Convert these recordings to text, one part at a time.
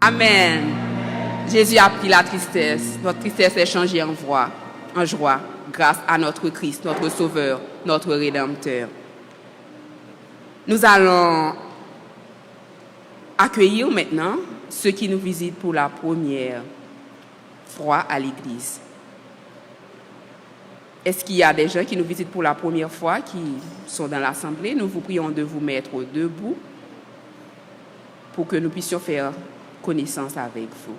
Amen. Jésus a pris la tristesse. Notre tristesse est changée en joie, grâce à notre Christ, notre Sauveur, notre Rédempteur. Nous allons accueillir maintenant ceux qui nous visitent pour la première fois à l'église. Est-ce qu'il y a des gens qui nous visitent pour la première fois, qui sont dans l'assemblée? Nous vous prions de vous mettre debout pour que nous puissions faire connaissance avec vous.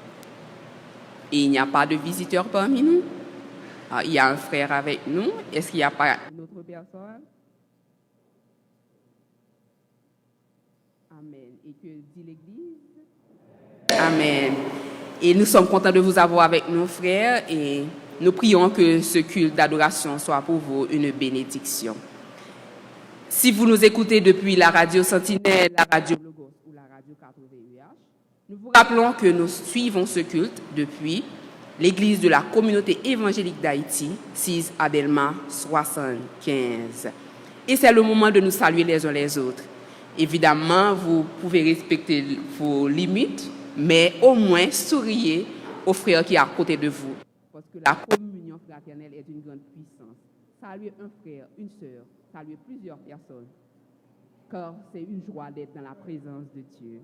Et il n'y a pas de visiteurs parmi nous. Il y a un frère avec nous. Est-ce qu'il n'y a pas une autre personne? Amen. Et que dit l'Église? Amen. Et nous sommes contents de vous avoir avec nous, frères, et nous prions que ce culte d'adoration soit pour vous une bénédiction. Si vous nous écoutez depuis la radio Sentinelle, la radio Logos ou la radio 80UH, nous vous rappelons que nous suivons ce culte depuis l'église de la communauté évangélique d'Haïti, 6 Adelma 75. Et c'est le moment de nous saluer les uns les autres. Évidemment, vous pouvez respecter vos limites, mais au moins souriez au frère qui est à côté de vous. Parce que la communion fraternelle est une grande puissance. Saluer un frère, une sœur, saluer plusieurs personnes, car c'est une joie d'être dans la présence de Dieu.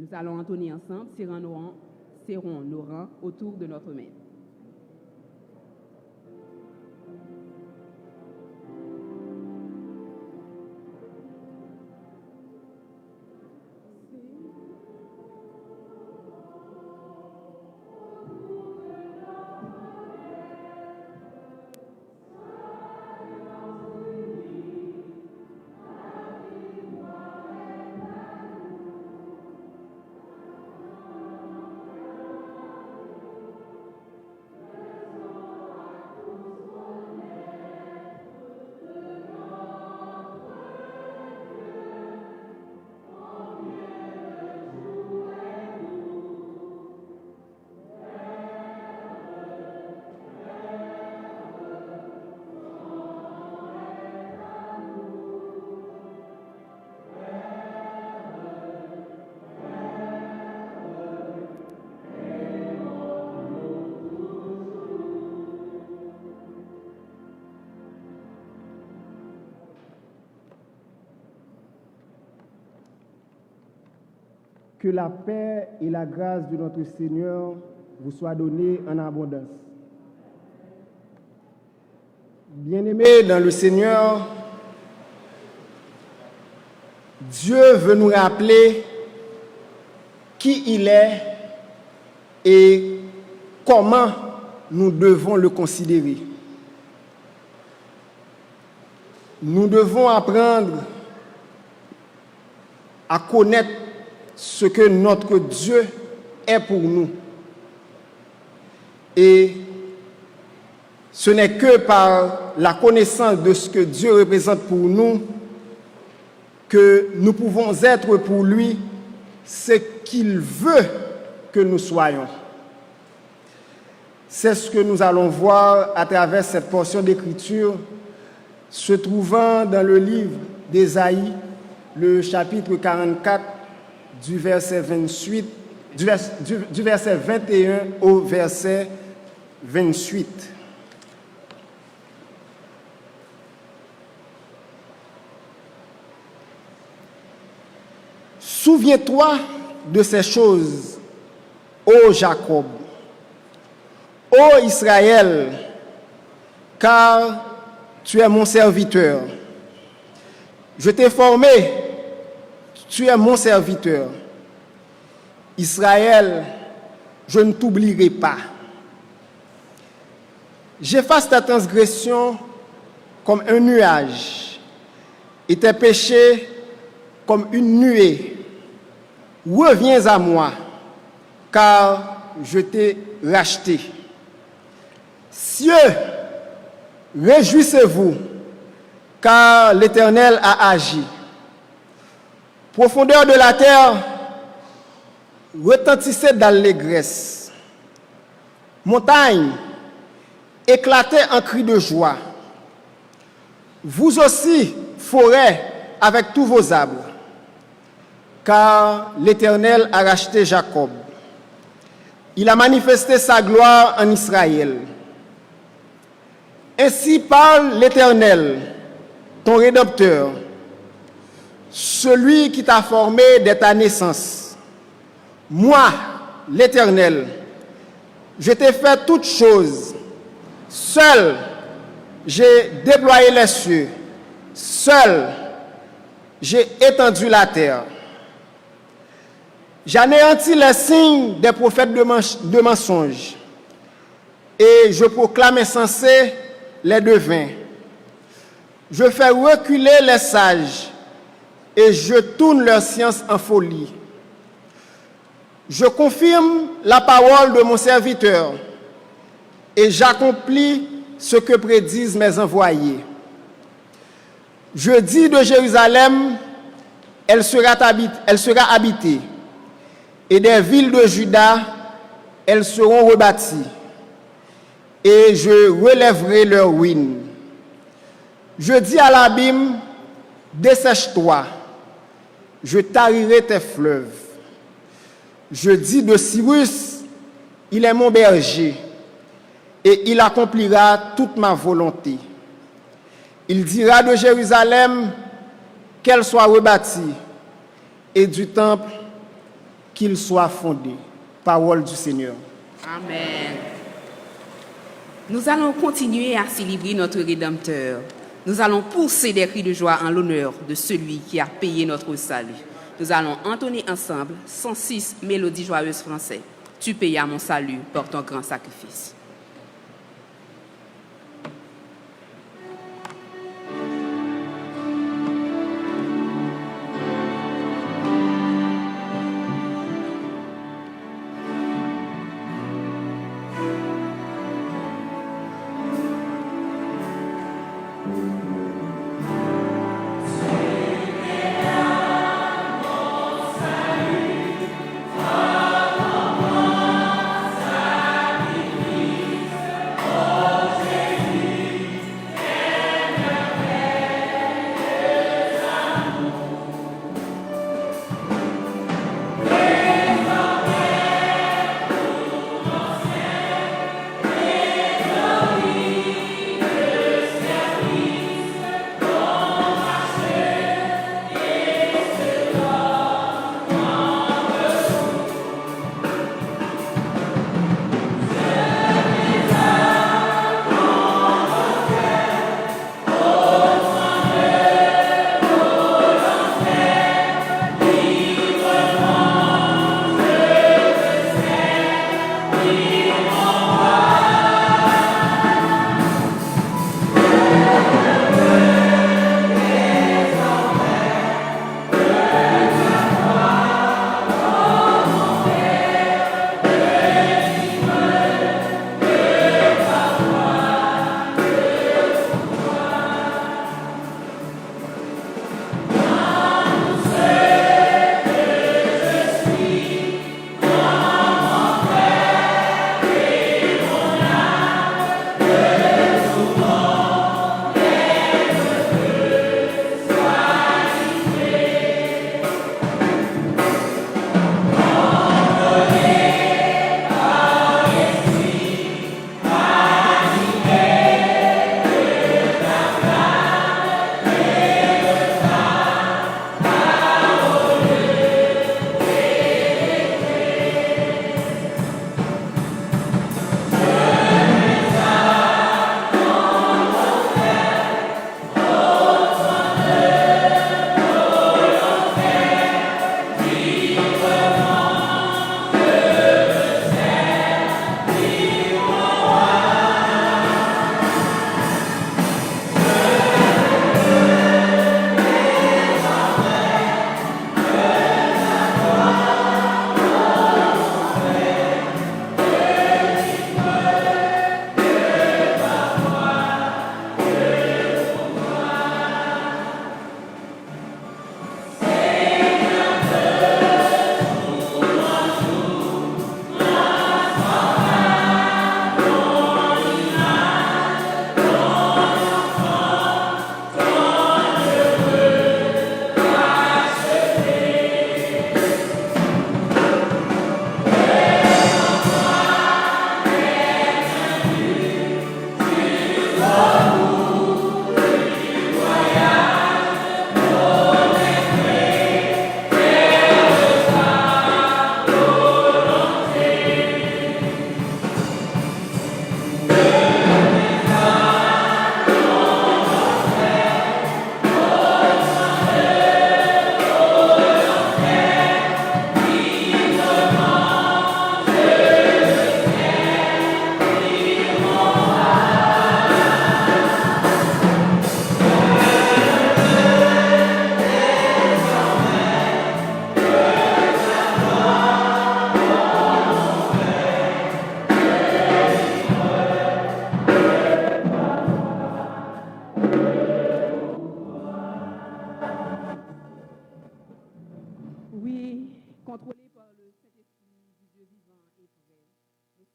Nous allons entonner ensemble, serrons nos rangs autour de notre maître. Que la paix et la grâce de notre Seigneur vous soient données en abondance. Bien-aimés dans le Seigneur, Dieu veut nous rappeler qui il est et comment nous devons le considérer. Nous devons apprendre à connaître ce que notre Dieu est pour nous. Et ce n'est que par la connaissance de ce que Dieu représente pour nous que nous pouvons être pour lui ce qu'il veut que nous soyons. C'est ce que nous allons voir à travers cette portion d'écriture se trouvant dans le livre d'Ésaïe, le chapitre 44, du verset 28, du verset 21 au verset 28. Souviens-toi de ces choses, ô Jacob, ô Israël, car tu es mon serviteur. Je t'ai formé, tu es mon serviteur. Israël, je ne t'oublierai pas. J'efface ta transgression comme un nuage et tes péchés comme une nuée. Reviens à moi, car je t'ai racheté. Cieux, réjouissez-vous, car l'Éternel a agi. Profondeur de la terre, retentissez d'allégresse. Montagne, éclatez en cris de joie. Vous aussi, forêt, avec tous vos arbres, car l'Éternel a racheté Jacob. Il a manifesté sa gloire en Israël. Ainsi parle l'Éternel, ton Rédempteur, celui qui t'a formé dès ta naissance. Moi, l'Éternel, je t'ai fait toutes choses. Seul, j'ai déployé les cieux. Seul, j'ai étendu la terre. J'anéantis les signes des prophètes de mensonges et je proclame insensés les devins. Je fais reculer les sages et je tourne leur science en folie. Je confirme la parole de mon serviteur et j'accomplis ce que prédisent mes envoyés. Je dis de Jérusalem, elle sera habitée, et des villes de Juda, elles seront rebâties, et je relèverai leurs ruines. Je dis à l'abîme, dessèche-toi, je tarirai tes fleuves. Je dis de Cyrus, il est mon berger, et il accomplira toute ma volonté. Il dira de Jérusalem qu'elle soit rebâtie, et du temple qu'il soit fondé. Parole du Seigneur. Amen. Nous allons continuer à célébrer notre Rédempteur. Nous allons pousser des cris de joie en l'honneur de celui qui a payé notre salut. Nous allons entonner ensemble 106 mélodies joyeuses françaises. Tu payas mon salut par ton grand sacrifice.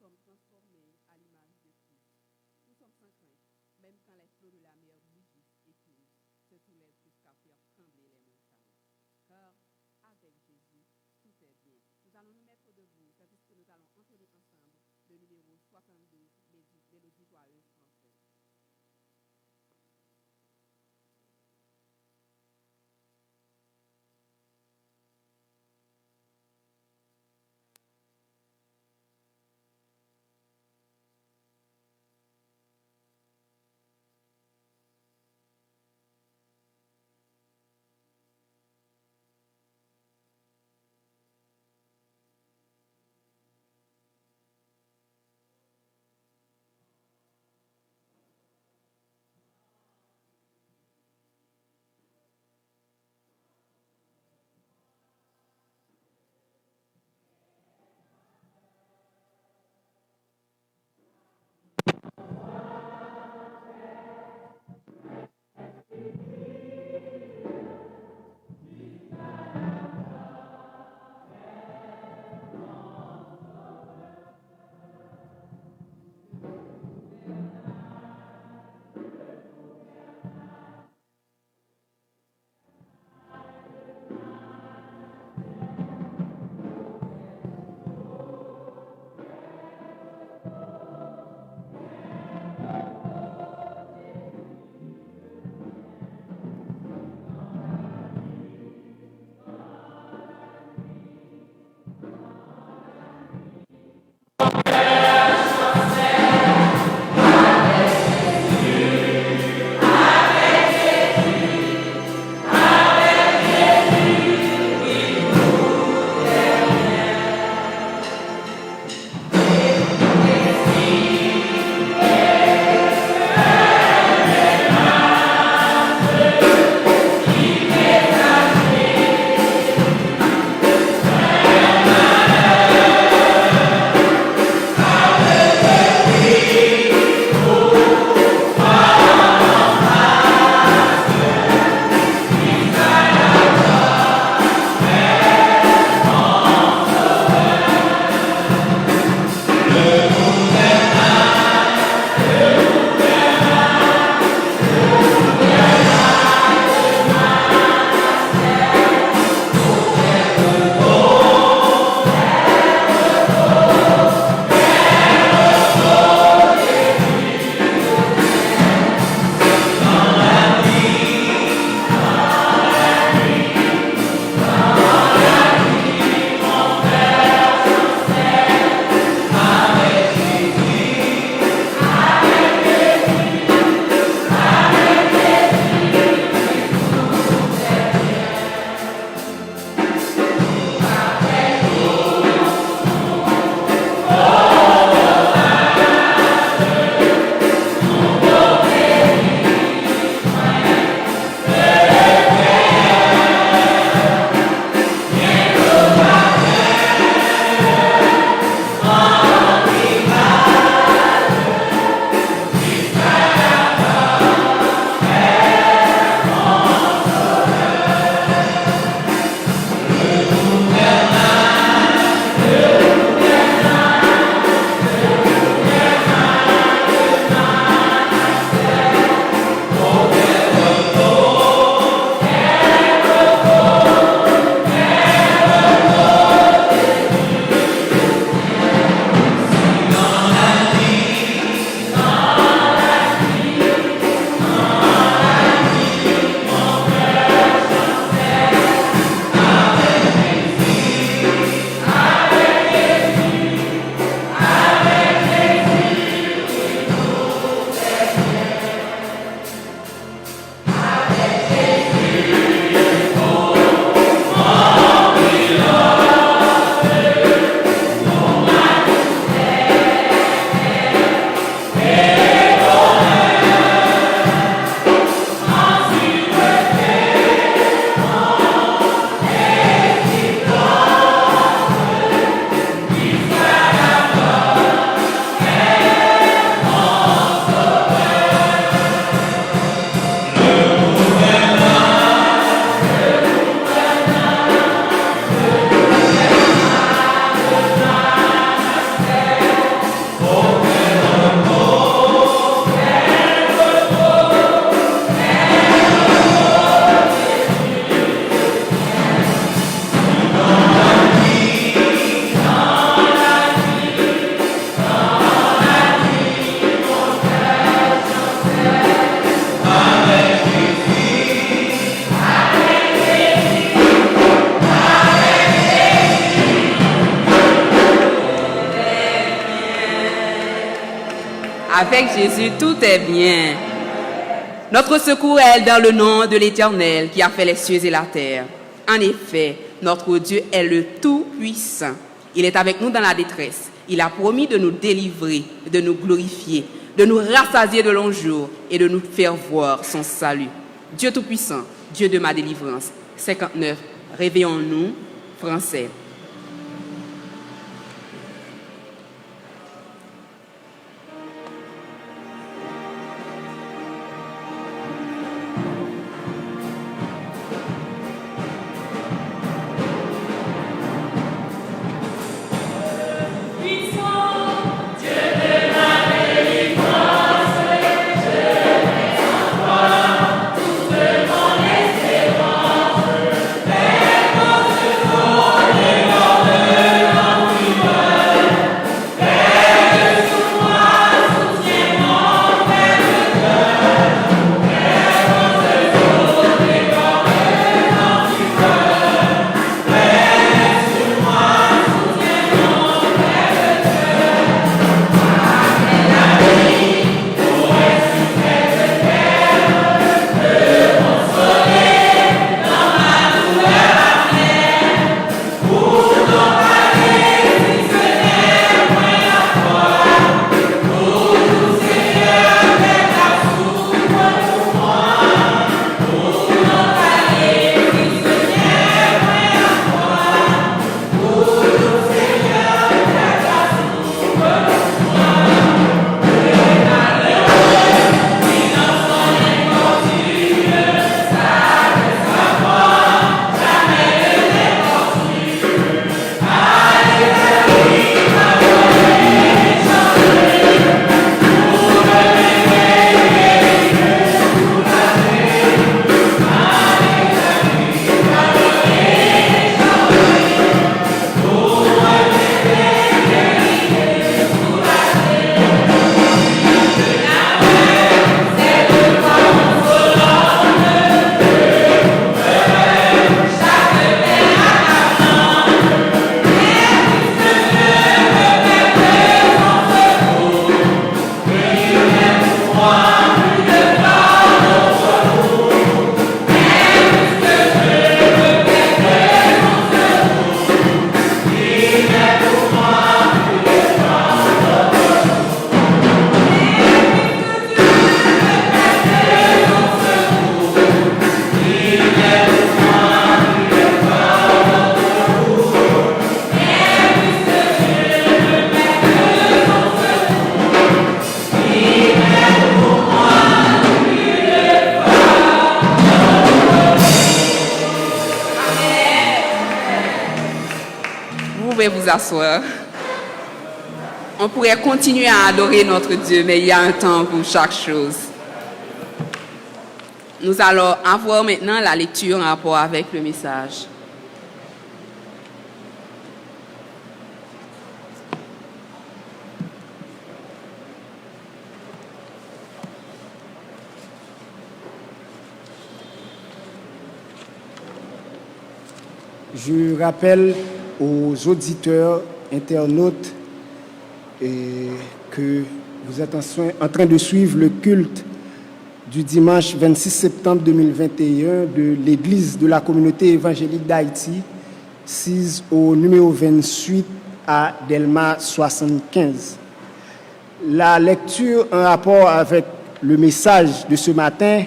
sommes transformés à l'image de Christ. Nous sommes sans crainte, même quand les flots de la mer mugissent et coulent, se soulèvent jusqu'à faire trembler les montagnes. Car avec Jésus, tout est bien. Nous allons nous mettre debout, tandis que nous allons entonner ensemble le numéro 72, Mélodie joyeuse française. Avec Jésus, tout est bien. Notre secours est dans le nom de l'Éternel qui a fait les cieux et la terre. En effet, notre Dieu est le Tout-Puissant. Il est avec nous dans la détresse. Il a promis de nous délivrer, de nous glorifier, de nous rassasier de longs jours et de nous faire voir son salut. Dieu Tout-Puissant, Dieu de ma délivrance. 59. Réveillons-nous, Français. Vous asseoir. On pourrait continuer à adorer notre Dieu, mais il y a un temps pour chaque chose. Nous allons avoir maintenant la lecture en rapport avec le message. Je rappelle aux auditeurs, internautes, que vous êtes en train de suivre le culte du dimanche 26 septembre 2021 de l'Église de la communauté évangélique d'Haïti, sise au numéro 28 à Delma 75. La lecture en rapport avec le message de ce matin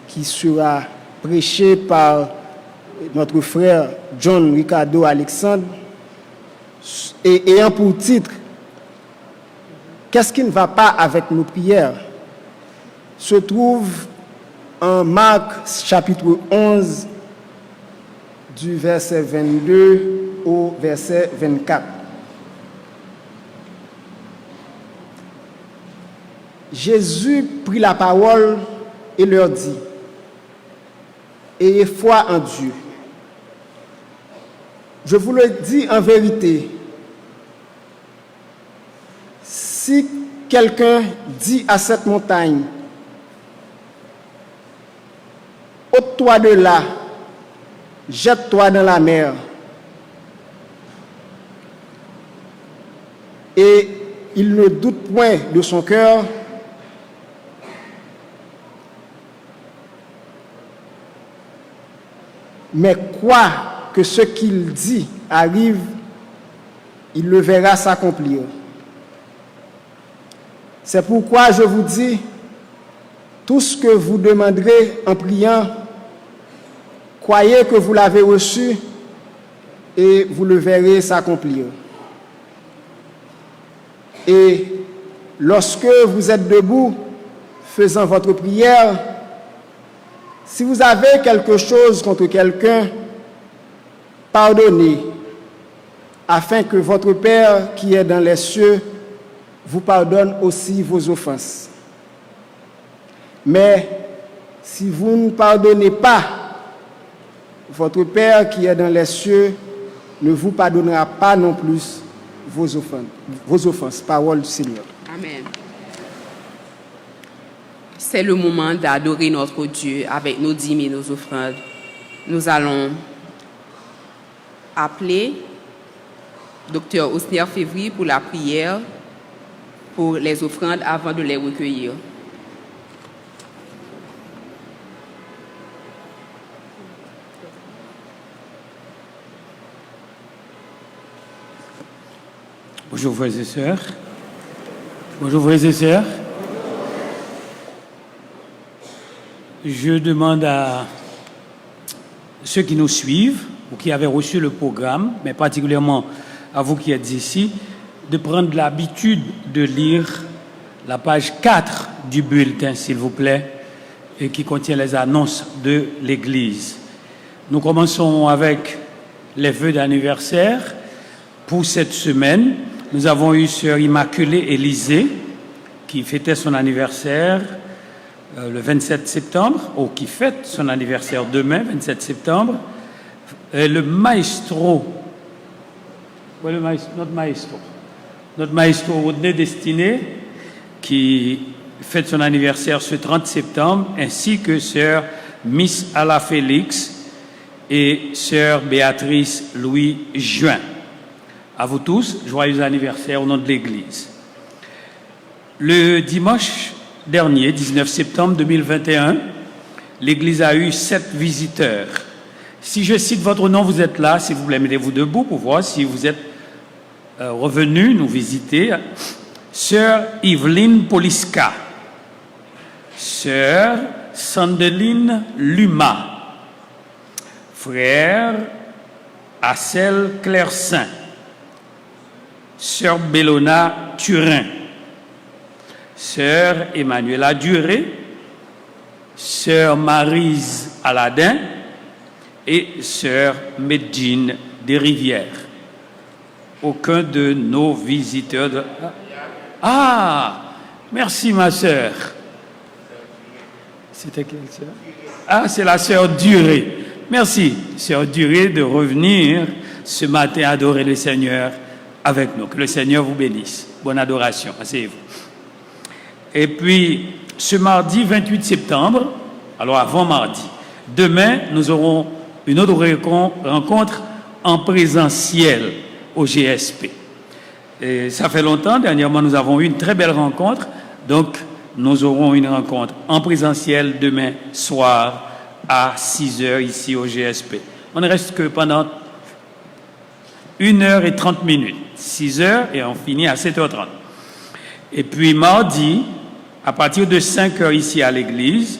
qui sera prêché par notre frère John Ricardo Alexandre, et ayant pour titre « Qu'est-ce qui ne va pas avec nos prières ?» se trouve en Marc chapitre 11 du verset 22 au verset 24. Jésus prit la parole et leur dit « Ayez foi en Dieu. Je vous le dis en vérité, si quelqu'un dit à cette montagne, ôte-toi de là, jette-toi dans la mer, et il ne doute point de son cœur, mais croit que ce qu'il dit arrive, il le verra s'accomplir. C'est pourquoi je vous dis, tout ce que vous demanderez en priant, croyez que vous l'avez reçu et vous le verrez s'accomplir. Et lorsque vous êtes debout, faisant votre prière, si vous avez quelque chose contre quelqu'un, pardonnez, afin que votre Père qui est dans les cieux vous pardonne aussi vos offenses. Mais si vous ne pardonnez pas, votre Père qui est dans les cieux ne vous pardonnera pas non plus vos offenses. Parole du Seigneur. Amen. C'est le moment d'adorer notre Dieu avec nos dîmes et nos offrandes. Nous allons appeler Dr Osner Février pour la prière, pour les offrandes avant de les recueillir. Bonjour frères et sœurs. Bonjour frères et sœurs. Je demande à ceux qui nous suivent ou qui avaient reçu le programme, mais particulièrement à vous qui êtes ici, de prendre l'habitude de lire la page 4 du bulletin, s'il vous plaît, et qui contient les annonces de l'Église. Nous commençons avec les vœux d'anniversaire. Pour cette semaine, nous avons eu Sœur Immaculée Élisée, qui fêtait son anniversaire le 27 septembre, ou qui fête son anniversaire demain, 27 septembre. Et le maestro, notre maestro Rodney Destiné, qui fête son anniversaire ce 30 septembre, ainsi que Sœur Miss Ala Félix et Sœur Béatrice Louis Juin. À vous tous, joyeux anniversaire au nom de l'Église. Le dimanche dernier, 19 septembre 2021, l'Église a eu 7 visiteurs. Si je cite votre nom, vous êtes là, s'il vous plaît, mettez-vous debout pour voir si vous êtes revenus nous visiter. Sœur Yveline Poliska, Sœur Sandeline Luma, Frère Assel Clairsaint, Sœur Bellona Turin, Sœur Emmanuela Duré, Sœur Maryse Aladin et Sœur Medjine Desrivières. Aucun de nos visiteurs de... Ah, merci ma sœur. C'était quelle sœur? Ah, c'est la sœur Duré. Merci, sœur Duré, de revenir ce matin adorer le Seigneur avec nous. Que le Seigneur vous bénisse. Bonne adoration. Asseyez-vous. Et puis, ce mardi 28 septembre, alors avant mardi, demain, nous aurons une autre rencontre en présentiel au GSP. Et ça fait longtemps, dernièrement, nous avons eu une très belle rencontre. Donc, nous aurons une rencontre en présentiel demain soir à 6h ici au GSP. On ne reste que pendant 1h30, 6h et on finit à 7h30. Et puis mardi, à partir de 5h ici à l'église,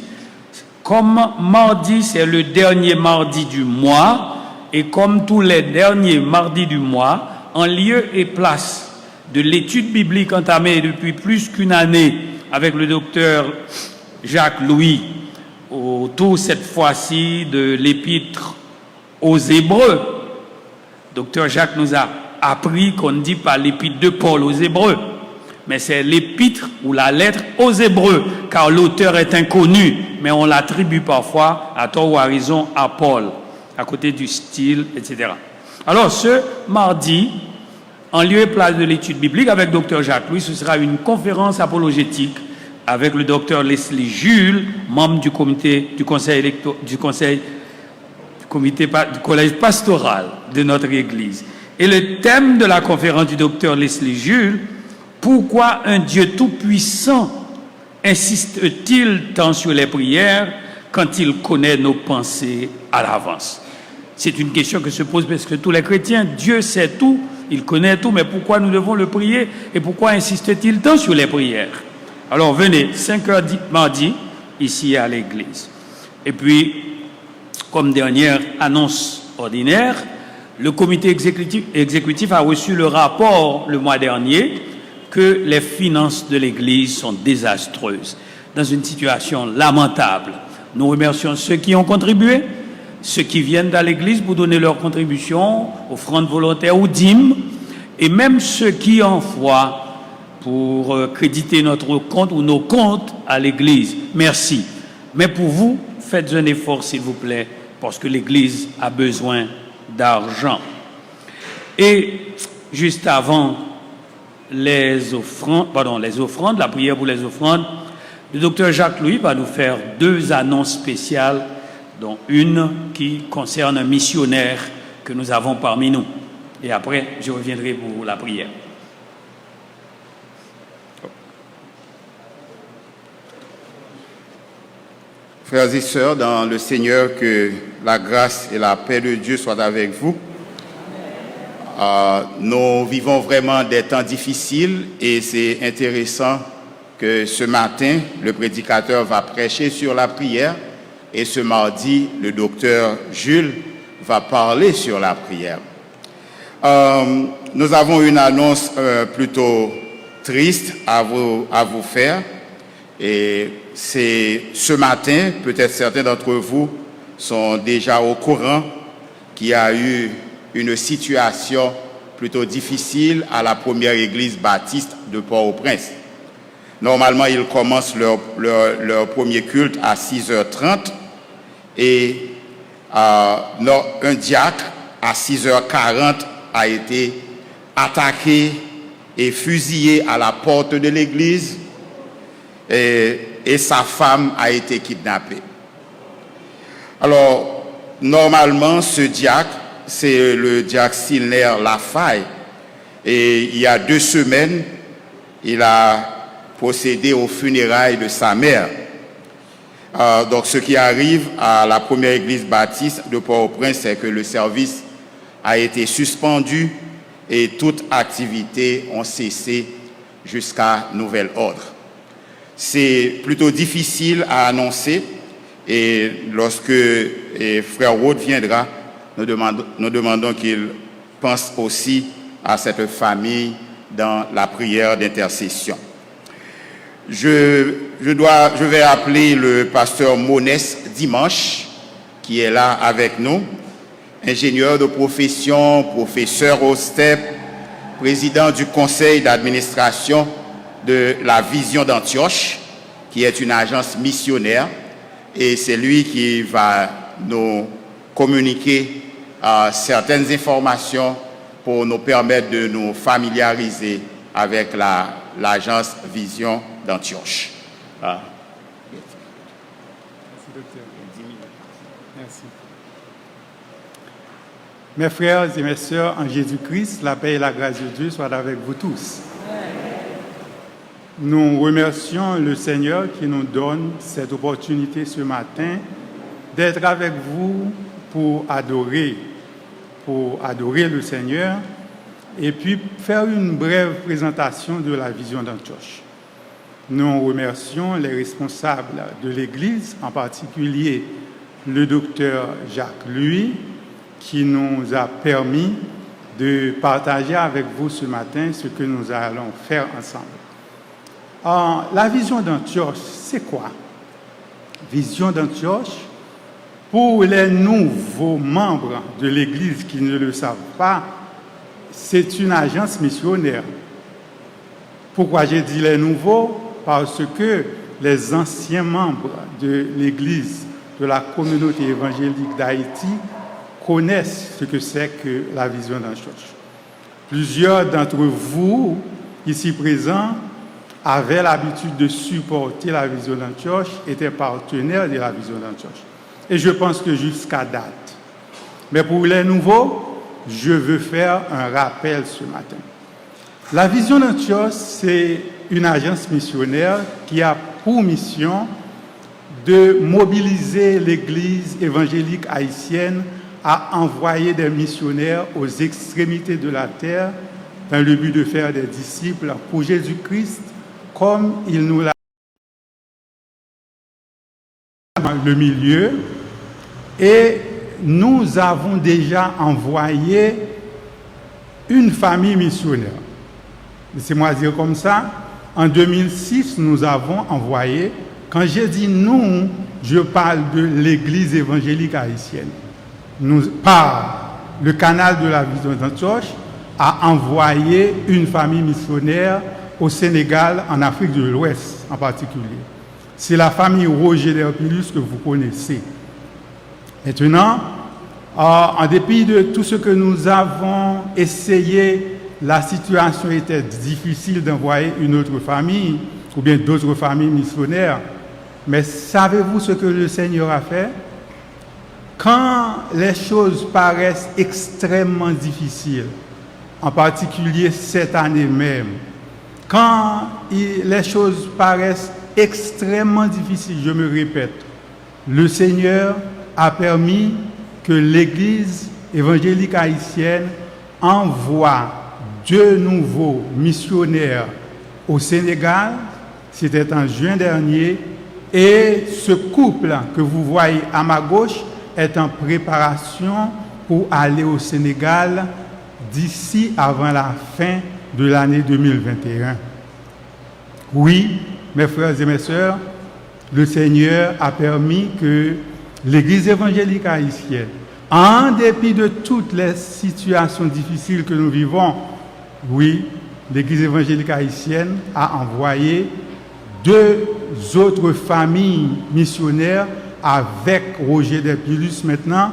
comme mardi c'est le dernier mardi du mois, et comme tous les derniers mardis du mois, en lieu et place de l'étude biblique entamée depuis plus qu'une année avec le docteur Jacques Louis, autour cette fois-ci de l'épître aux Hébreux. Docteur Jacques nous a appris qu'on ne dit pas l'épître de Paul aux Hébreux, mais c'est l'épître ou la lettre aux Hébreux, car l'auteur est inconnu, mais on l'attribue parfois, à tort ou à raison, à Paul, à côté du style, etc. Alors, ce mardi, en lieu et place de l'étude biblique avec Dr Jacques Louis, ce sera une conférence apologétique avec le Dr Leslie Jules, membre du collège pastoral de notre Église. Et le thème de la conférence du Dr Leslie Jules: pourquoi un Dieu tout-puissant insiste-t-il tant sur les prières quand il connaît nos pensées à l'avance? C'est une question que se posent presque tous les chrétiens. Dieu sait tout, il connaît tout, mais pourquoi nous devons le prier et pourquoi insiste-t-il tant sur les prières? Alors venez, 5h mardi, ici à l'église. Et puis, comme dernière annonce ordinaire, le comité exécutif a reçu le rapport le mois dernier que les finances de l'église sont désastreuses, dans une situation lamentable. Nous remercions ceux qui ont contribué, ceux qui viennent à l'église pour donner leur contribution, offrandes volontaires ou dîmes, et même ceux qui envoient pour créditer notre compte ou nos comptes à l'église. Merci. Mais pour vous, faites un effort, s'il vous plaît, parce que l'église a besoin d'argent. Et juste avant les offrandes, la prière pour les offrandes, le docteur Jacques-Louis va nous faire 2 annonces spéciales, dont une qui concerne un missionnaire que nous avons parmi nous. Et après, je reviendrai pour la prière. Frères et sœurs, dans le Seigneur, que la grâce et la paix de Dieu soient avec vous. Nous vivons vraiment des temps difficiles et c'est intéressant que ce matin, le prédicateur va prêcher sur la prière et ce mardi, le docteur Jules va parler sur la prière. Nous avons une annonce plutôt triste à vous faire. Et c'est ce matin, peut-être certains d'entre vous sont déjà au courant qu'il y a eu une situation plutôt difficile à la première église baptiste de Port-au-Prince. Normalement, ils commencent leur premier culte à 6h30 et un diacre à 6h40 a été attaqué et fusillé à la porte de l'église. Et sa femme a été kidnappée. Alors, normalement, ce diacre, c'est le diacre Silner Lafaille. Et il y a 2 semaines, il a procédé aux funérailles de sa mère. Donc, ce qui arrive à la première église baptiste de Port-au-Prince, c'est que le service a été suspendu et toute activité ont cessé jusqu'à nouvel ordre. C'est plutôt difficile à annoncer et lorsque Frère Roth viendra, nous demandons qu'il pense aussi à cette famille dans la prière d'intercession. Je vais appeler le pasteur Monès Dimanche, qui est là avec nous, ingénieur de profession, professeur au STEP, président du conseil d'administration de la Vision d'Antioche, qui est une agence missionnaire, et c'est lui qui va nous communiquer certaines informations pour nous permettre de nous familiariser avec l'agence Vision d'Antioche. Merci, docteur. Merci. Mes frères et mes sœurs en Jésus-Christ, la paix et la grâce de Dieu soient avec vous tous. Nous remercions le Seigneur qui nous donne cette opportunité ce matin d'être avec vous pour adorer le Seigneur et puis faire une brève présentation de la Vision d'Antioche. Nous remercions les responsables de l'Église, en particulier le docteur Jacques-Louis, qui nous a permis de partager avec vous ce matin ce que nous allons faire ensemble. La Vision d'Antioche, c'est quoi? Vision d'Antioche, pour les nouveaux membres de l'Église qui ne le savent pas, c'est une agence missionnaire. Pourquoi j'ai dit les nouveaux? Parce que les anciens membres de l'Église, de la communauté évangélique d'Haïti, connaissent ce que c'est que la Vision d'Antioche. Plusieurs d'entre vous, ici présents, avaient l'habitude de supporter la Vision d'Antioche, étaient partenaires de la Vision d'Antioche. Et je pense que jusqu'à date. Mais pour les nouveaux, je veux faire un rappel ce matin. La Vision d'Antioche, c'est une agence missionnaire qui a pour mission de mobiliser l'Église évangélique haïtienne à envoyer des missionnaires aux extrémités de la terre dans le but de faire des disciples pour Jésus-Christ comme il nous l'a dans le milieu. Et nous avons déjà envoyé une famille missionnaire. Laissez-moi dire comme ça, en 2006, nous avons envoyé, quand j'ai dit nous, je parle de l'Église évangélique haïtienne. Nous, par le canal de la Vision d'Antioche, a envoyé une famille missionnaire au Sénégal, en Afrique de l'Ouest en particulier. C'est la famille Roger d'Herpilus que vous connaissez. Maintenant, en dépit de tout ce que nous avons essayé, la situation était difficile d'envoyer une autre famille ou bien d'autres familles missionnaires. Mais savez-vous ce que le Seigneur a fait? Quand les choses paraissent extrêmement difficiles, en particulier cette année même, quand les choses paraissent extrêmement difficiles, je me répète, le Seigneur a permis que l'Église évangélique haïtienne envoie 2 nouveaux missionnaires au Sénégal. C'était en juin dernier. Et ce couple que vous voyez à ma gauche est en préparation pour aller au Sénégal d'ici avant la fin de l'année 2021. Oui, mes frères et mes sœurs, le Seigneur a permis que l'Église évangélique haïtienne, en dépit de toutes les situations difficiles que nous vivons, oui, l'Église évangélique haïtienne a envoyé 2 autres familles missionnaires avec Roger d'Herpilus. Maintenant,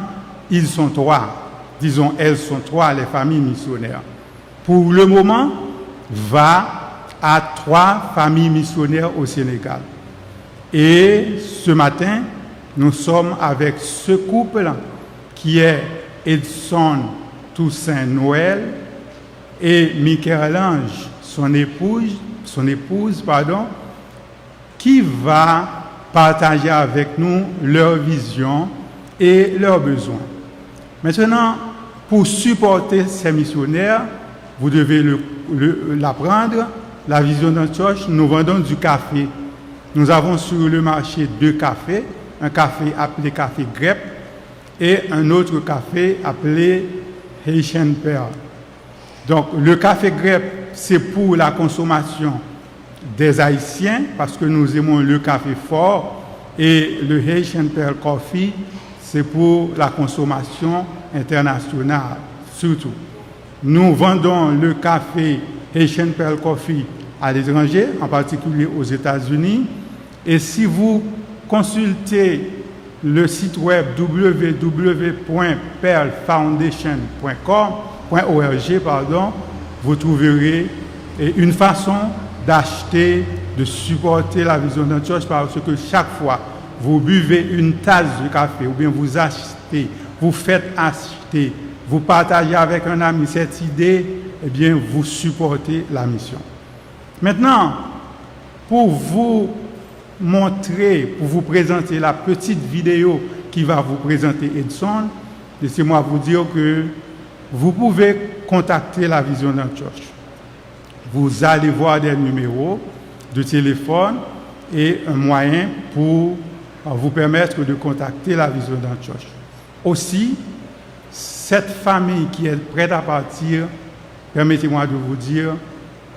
ils sont 3. Disons, elles sont 3, les familles missionnaires. Pour le moment, va à 3 familles missionnaires au Sénégal. Et ce matin, nous sommes avec ce couple qui est Edson Toussaint Noël et Michel-Ange, son épouse, qui va partager avec nous leur vision et leurs besoins. Maintenant, pour supporter ces missionnaires, vous devez l'apprendre. La Vision d'Antioche, nous vendons du café. Nous avons sur le marché 2 cafés, un café appelé café Grep et un autre café appelé Haitian Pearl. Donc, le café Grep, c'est pour la consommation des Haïtiens, parce que nous aimons le café fort, et le Haitian Pearl Coffee, c'est pour la consommation internationale, surtout. Nous vendons le café Haitian Pearl Coffee à l'étranger, en particulier aux États-Unis. Et si vous consultez le site web www.pearlfoundation.org, vous trouverez une façon d'acheter, de supporter la Vision d'Antioche, parce que chaque fois vous buvez une tasse de café ou bien vous achetez, vous faites acheter, vous partagez avec un ami cette idée, eh bien vous supportez la mission. Maintenant, pour vous montrer, pour vous présenter la petite vidéo qui va vous présenter Edson, laissez-moi vous dire que vous pouvez contacter la Vision d'Antioche. Vous allez voir des numéros de téléphone et un moyen pour vous permettre de contacter la Vision d'Antioche. Aussi, cette famille qui est prête à partir, permettez-moi de vous dire,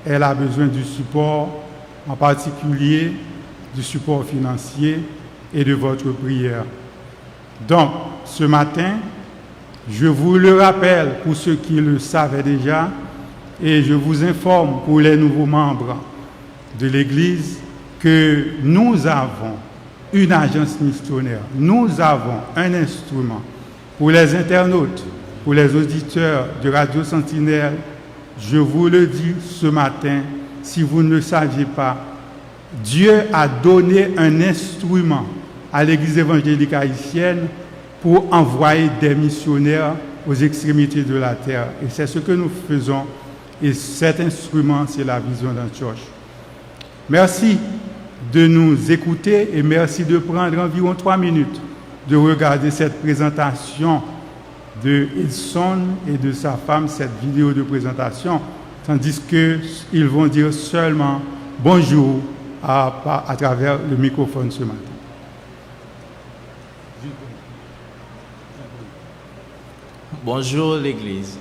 elle a besoin du support, en particulier du support financier et de votre prière. Donc, ce matin, je vous le rappelle pour ceux qui le savaient déjà, et je vous informe pour les nouveaux membres de l'Église que nous avons une agence missionnaire, nous avons un instrument pour les internautes, pour les auditeurs de Radio Sentinelle. Je vous le dis ce matin, si vous ne le saviez pas, Dieu a donné un instrument à l'Église évangélique haïtienne pour envoyer des missionnaires aux extrémités de la terre. Et c'est ce que nous faisons. Et cet instrument, c'est la Vision d'Antioche. Merci de nous écouter et merci de prendre environ 3 minutes de regarder cette présentation de Edson et de sa femme cette vidéo de présentation, tandis qu'ils vont dire seulement bonjour à travers le microphone ce matin. Bonjour l'Église.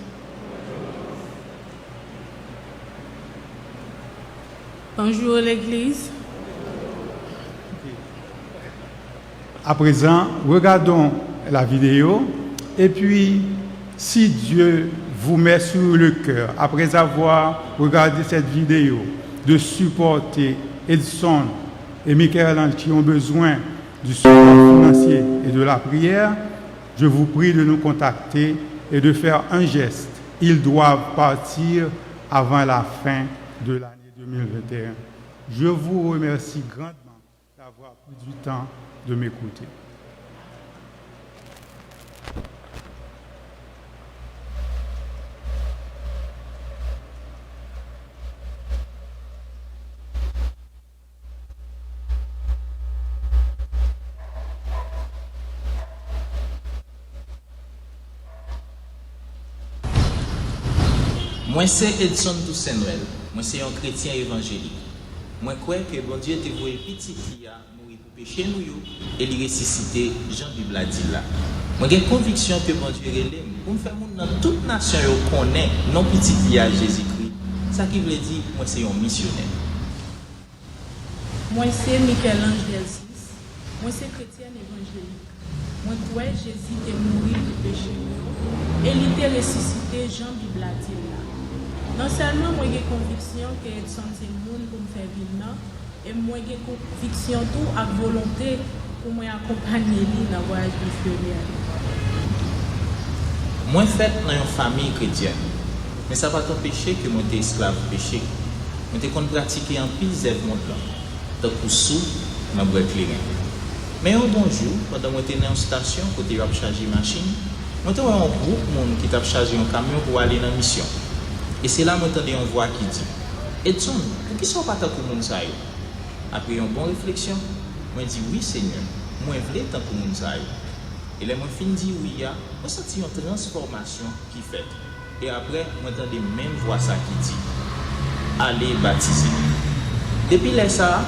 Bonjour l'Église. À présent, regardons la vidéo et puis, si Dieu vous met sur le cœur, après avoir regardé cette vidéo, de supporter Edson et Michel-Ange qui ont besoin du support financier et de la prière, je vous prie de nous contacter et de faire un geste. Ils doivent partir avant la fin de l'année 2021. Je vous remercie grandement d'avoir pris du temps de m'écouter. Moi, c'est Edson Toussaint-Noël. Moi, c'est un chrétien évangélique. Moi, je crois que bon Dieu te voulu petit qui a mouru pour pécher nous et il ressuscité Jean-Bible a dit là. Moi, j'ai conviction que bon Dieu est pour me faire dans toute nation connaît non petit qui a Jésus-Christ. Ça qui veut dire moi c'est un missionnaire. Moi, c'est Michel-Ange Delsis. Moi, c'est chrétien évangélique. Moi, je crois que Jésus est mort pour pécher nous et il était ressuscité Jean-Bible a dit là. Non seulement moi j'ai conviction que Edson c'est le monde pour me faire vivre, et moi j'ai conviction tout avec volonté pour moi accompagner lui dans le voyage missionnaire. Moi fait dans une famille chrétienne, mais ça va t'empêcher que moi t'es esclave péché. Moi t'es qu'on pratiquer en pile zève monde là. Donc pour sous, m'a boire clairin. Mais un bon jour, pendant moi t'es dans une station côté va charger machine, moi t'ai un groupe monde qui t'a chargé un camion pour aller dans mission. Et c'est là que j'entendais une voix qui dit Edson, pour qui sont pas tant que monde ça? Après une bonne réflexion, moi dis oui Seigneur, moi je veux tant que monde ça. Et là moi fin dit oui, je senti une transformation qui fait. Et après, moi j'entendais même voix ça qui dit allez baptiser. Depuis là ça,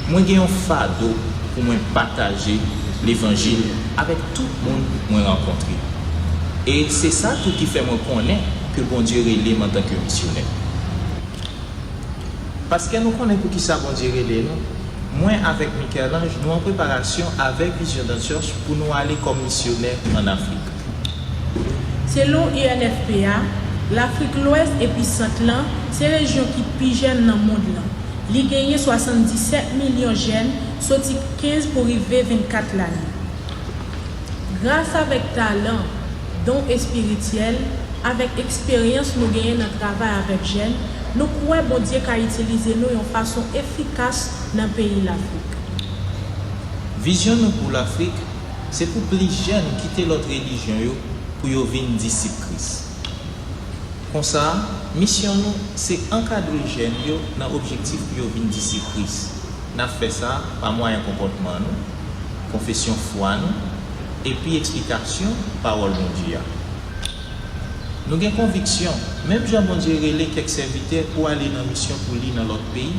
moi j'ai un fardeau pour moi partager l'évangile avec tout le monde que moi rencontré. Et c'est ça tout qui fait moi connaître que bon Dieu relève en tant que missionnaire. Parce que nous connaissons pour qui ça bon Dieu relève nous. Moi avec Michel-Ange, nous en préparation avec Vision de Church pour nous aller comme missionnaire en Afrique. Selon UNFPA, l'Afrique l'Ouest et puis Centre, c'est la région qui est plus jeune dans le monde. Il gagne 77 millions de jeunes, sorti 15 pour arriver 24 l'année. Grâce avec talent, don et spirituel, avec expérience nous gagnons notre travail avec jeunes, nous croyons bon Dieu qu'a utilisé nous de façon efficace dans le pays de l'Afrique. Vision pour l'Afrique, c'est pour plus jeunes quitter notre religion pour devenir disciples Christ. Comme ça, mission nous, c'est encadrer les jeunes dans l'objectif pour devenir disciples Christ. Nous avons fait ça par moyen comportement, confession foi et puis explication parole de Dieu. Nous avons conviction, même Jean-Bon Dieu relève quelques serviteurs pour aller dans la mission pour lui dans l'autre pays,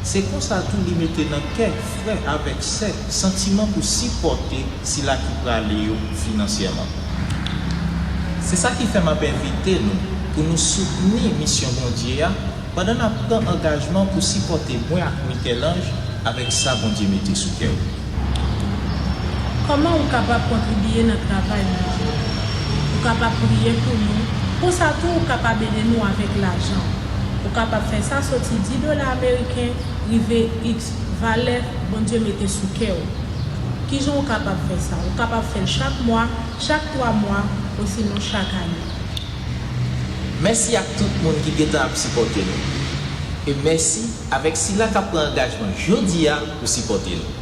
c'est comme ça tout lui mettre dans quelques frères avec ce sentiment pour supporter si là qui peut aller financièrement. C'est ça qui fait m'inviter nous pour nous soutenir la mission Bon Dieu pendant notre prend engagement pour supporter moi avec Michel-Ange avec ça Bon Dieu mettez sous cœur. Comment on est capable de contribuer à notre travail? On est capable de prier pour nous. Pour ça, tout est capable d'aider nous avec l'argent. On est capable de faire ça, sortir $10 américains, river X valeur, bon Dieu mettez sous cœur. Qui sont capables de faire ça? On est capable de faire chaque mois, chaque 3 mois, ou sinon chaque année. Merci à tout le monde qui est à supporter nous. Et merci avec Sila qui a pris l'engagement aujourd'hui pour supporter nous.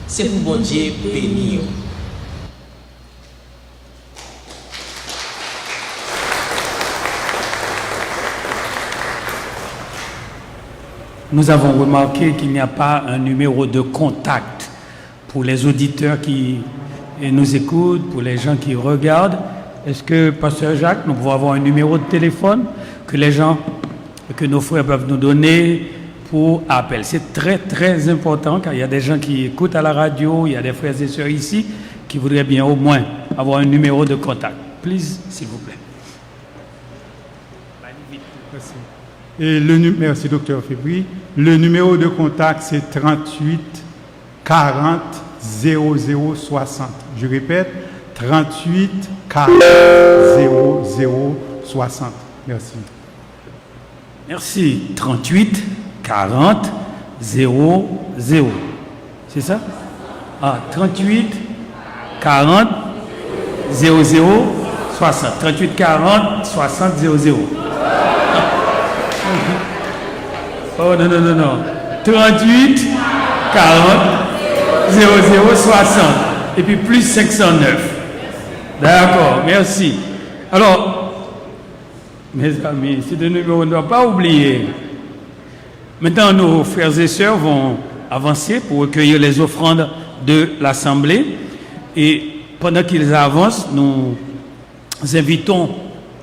C'est pour bon Dieu bénir. Nous avons remarqué qu'il n'y a pas un numéro de contact pour les auditeurs qui nous écoutent, pour les gens qui regardent. est-ce que, Pasteur Jacques, nous pouvons avoir un numéro de téléphone que nos frères peuvent nous donner pour appel? C'est très, très important car il y a des gens qui écoutent à la radio, il y a des frères et sœurs ici qui voudraient bien au moins avoir un numéro de contact. Please, s'il vous plaît. Merci. Et merci, docteur Fébry. Le numéro de contact, c'est 38 40 00 60. Je répète, 38 40 00 60. Merci. Merci. 38 40 00. C'est ça? 38 40 00 60. 38 40 60 00. Oh non. 38 40 00 60. Et puis plus 509. D'accord, merci. Alors, mes amis, c'est un numéro qu'on ne doit pas oublier. Maintenant, nos frères et sœurs vont avancer pour recueillir les offrandes de l'Assemblée. Et pendant qu'ils avancent, nous invitons,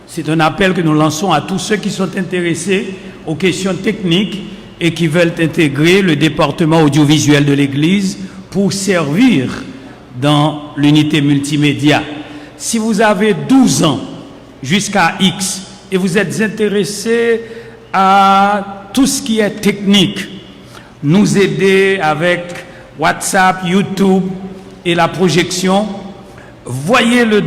c'est un appel que nous lançons à tous ceux qui sont intéressés aux questions techniques et qui veulent intégrer le département audiovisuel de l'Église pour servir dans l'unité multimédia. Si vous avez 12 ans jusqu'à X et vous êtes intéressé à tout ce qui est technique, nous aider avec WhatsApp, YouTube et la projection, voyez le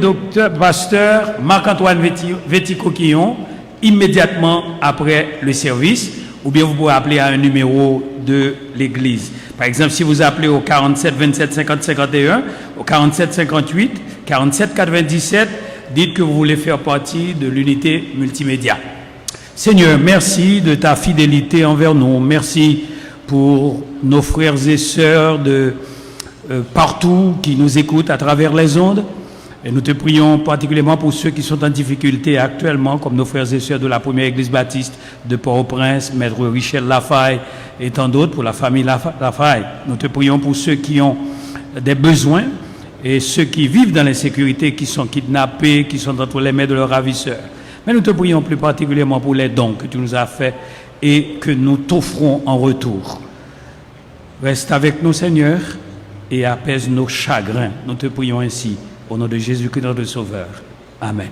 pasteur Marc-Antoine Véticoquillon immédiatement après le service, ou bien vous pouvez appeler à un numéro de l'Église. Par exemple, si vous appelez au 47 27 50 51, au 47 58, 47 97, dites que vous voulez faire partie de l'unité multimédia. Seigneur, merci de ta fidélité envers nous. Merci pour nos frères et sœurs de partout qui nous écoutent à travers les ondes. Et nous te prions particulièrement pour ceux qui sont en difficulté actuellement, comme nos frères et sœurs de la première église baptiste de Port-au-Prince, Maître Richel Lafaille et tant d'autres, pour la famille Lafaille. Nous te prions pour ceux qui ont des besoins et ceux qui vivent dans l'insécurité, qui sont kidnappés, qui sont entre les mains de leurs ravisseurs. Mais nous te prions plus particulièrement pour les dons que tu nous as faits et que nous t'offrons en retour. Reste avec nous, Seigneur, et apaise nos chagrins. Nous te prions ainsi. Au nom de Jésus-Christ, notre Sauveur. Amen.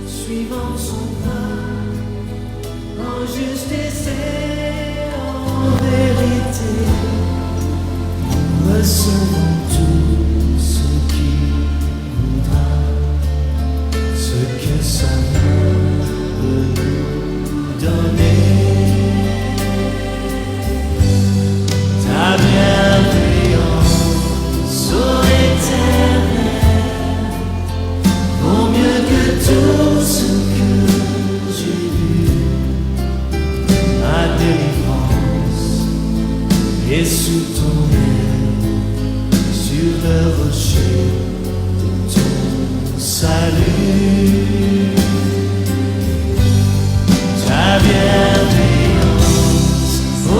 Suis transforme son pain en justice et en vérité. Recevons tout ce qu'il voudra, ce que sa main veut nous donner. Ta bienveillance, ô Éternel, vaut mieux que tout ce que j'ai vu. Ma délivrance est sous ton aile, sur le rocher de ton salut. Ta bienveillance, ô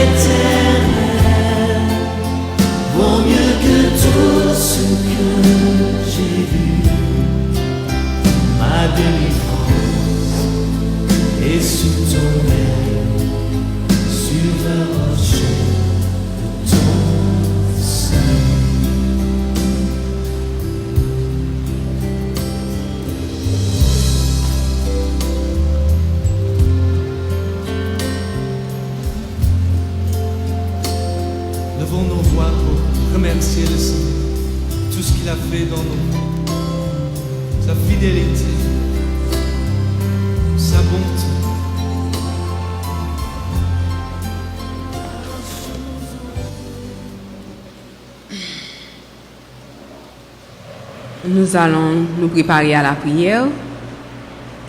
Éternel, vaut mieux que tout ce que j'ai vu. Ma délivrance est sous ton aile, sur le rocher de ton salut. Levons nos voix pour remercier le Seigneur, tout ce qu'il a fait dans nos vies, sa fidélité, sa bonté. Nous allons nous préparer à la prière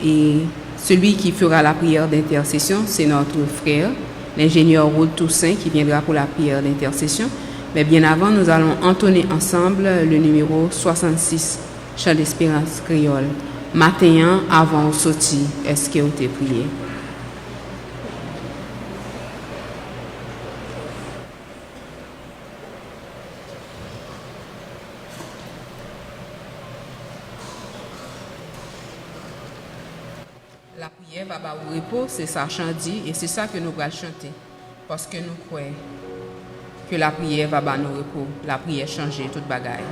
et celui qui fera la prière d'intercession, c'est notre frère, l'ingénieur Rode Toussaint, qui viendra pour la prière d'intercession. Mais bien avant, nous allons entonner ensemble le numéro 66, Chant d'espérance créole. Matin avant au sorti, est-ce que vous t'es prié? La prière va au repos, c'est ça chanter et c'est ça que nous allons chanter. Parce que nous croyons que la prière va nous repos, la prière changer toute bagaille.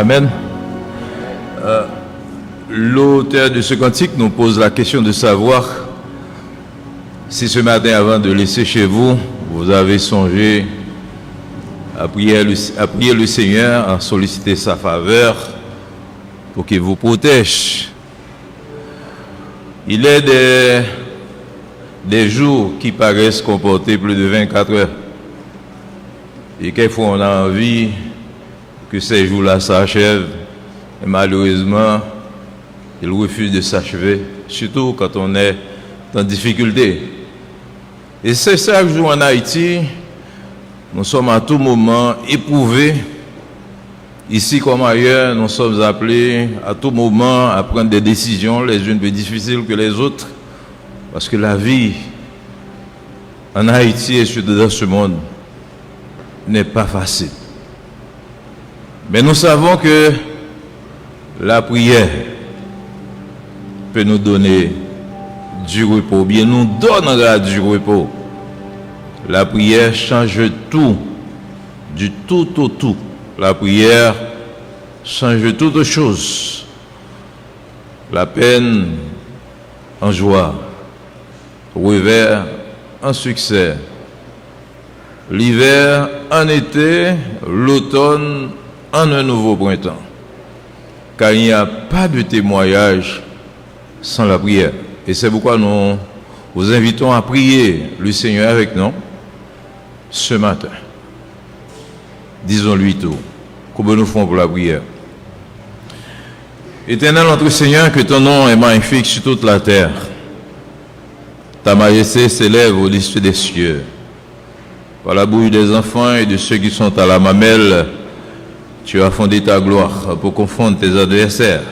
Amen. L'auteur de ce cantique nous pose la question de savoir si ce matin, avant de laisser chez vous, vous avez songé à prier le Seigneur, à solliciter sa faveur pour qu'il vous protège. Il est des jours qui paraissent comporter plus de 24 heures. Et quelquefois on a envie que ces jours-là s'achèvent. Et malheureusement, ils refusent de s'achever, surtout quand on est en difficulté. Et c'est chaque jour en Haïti, nous sommes à tout moment éprouvés. Ici comme ailleurs, nous sommes appelés à tout moment à prendre des décisions, les unes plus difficiles que les autres, parce que la vie en Haïti et surtout dans ce monde n'est pas facile. Mais nous savons que la prière peut nous donner du repos, bien nous donnera du repos. La prière change tout, du tout au tout. La prière change toutes choses. La peine en joie, revers en succès, l'hiver en été, l'automne en un nouveau printemps. Car il n'y a pas de témoignage sans la prière. Et c'est pourquoi nous vous invitons à prier le Seigneur avec nous ce matin. Disons-lui tout. Comment nous faisons pour la prière? Éternel notre Seigneur, que ton nom est magnifique sur toute la terre. Ta majesté s'élève au-dessus des cieux. Par la bouche des enfants et de ceux qui sont à la mamelle, tu as fondé ta gloire pour confondre tes adversaires,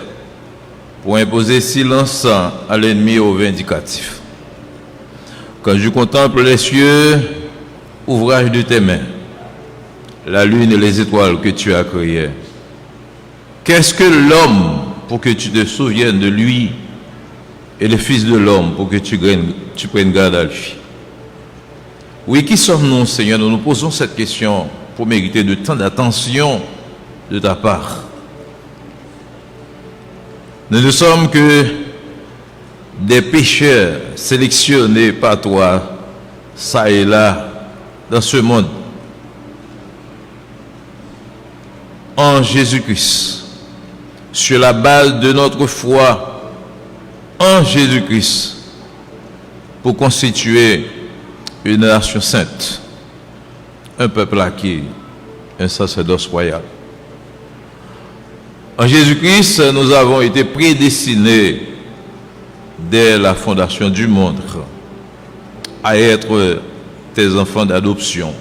pour imposer silence à l'ennemi au vindicatif. Quand je contemple les cieux, ouvrage de tes mains, la lune et les étoiles que tu as créées, qu'est-ce que l'homme pour que tu te souviennes de lui, et le Fils de l'homme pour que tu prennes garde à lui? Oui, qui sommes-nous, Seigneur? Nous nous posons cette question pour mériter de tant d'attention de ta part. Nous ne sommes que des pécheurs sélectionnés par toi, ça et là, dans ce monde. En Jésus-Christ, sur la base de notre foi en Jésus-Christ, pour constituer une nation sainte, un peuple acquis, un sacerdoce royal. En Jésus-Christ, nous avons été prédestinés dès la fondation du monde à être tes enfants d'adoption.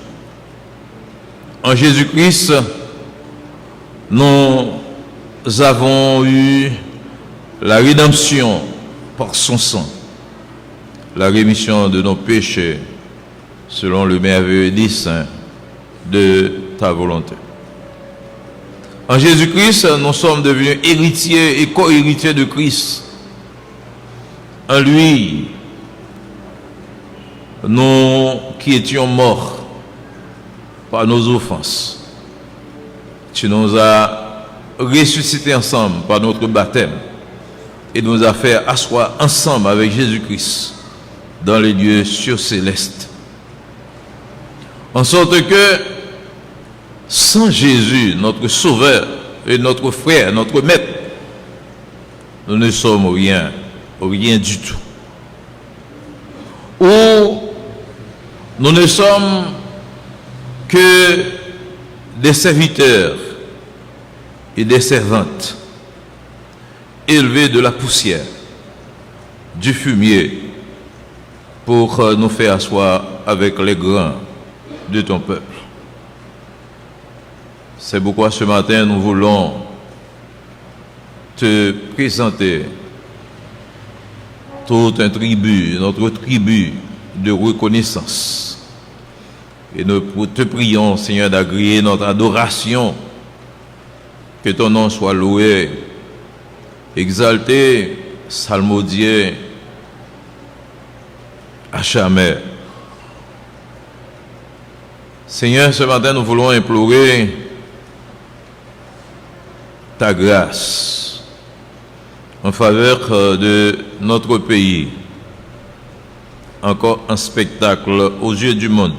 En Jésus-Christ, nous avons eu la rédemption par son sang, la rémission de nos péchés selon le merveilleux dessein de ta volonté. En Jésus-Christ, nous sommes devenus héritiers et co-héritiers de Christ. En lui, nous qui étions morts par nos offenses, tu nous as ressuscités ensemble par notre baptême et nous as fait asseoir ensemble avec Jésus-Christ dans les lieux surcélestes. En sorte que sans Jésus, notre Sauveur et notre frère, notre Maître, nous ne sommes rien, rien du tout. Ou nous ne sommes que des serviteurs et des servantes élevés de la poussière, du fumier, pour nous faire asseoir avec les grands de ton peuple. C'est pourquoi ce matin, nous voulons te présenter tout un tribut, notre tribu de reconnaissance. Et nous te prions, Seigneur, d'agréer notre adoration, que ton nom soit loué, exalté, salmodié, à jamais. Seigneur, ce matin, nous voulons implorer ta grâce en faveur de notre pays, encore un spectacle aux yeux du monde.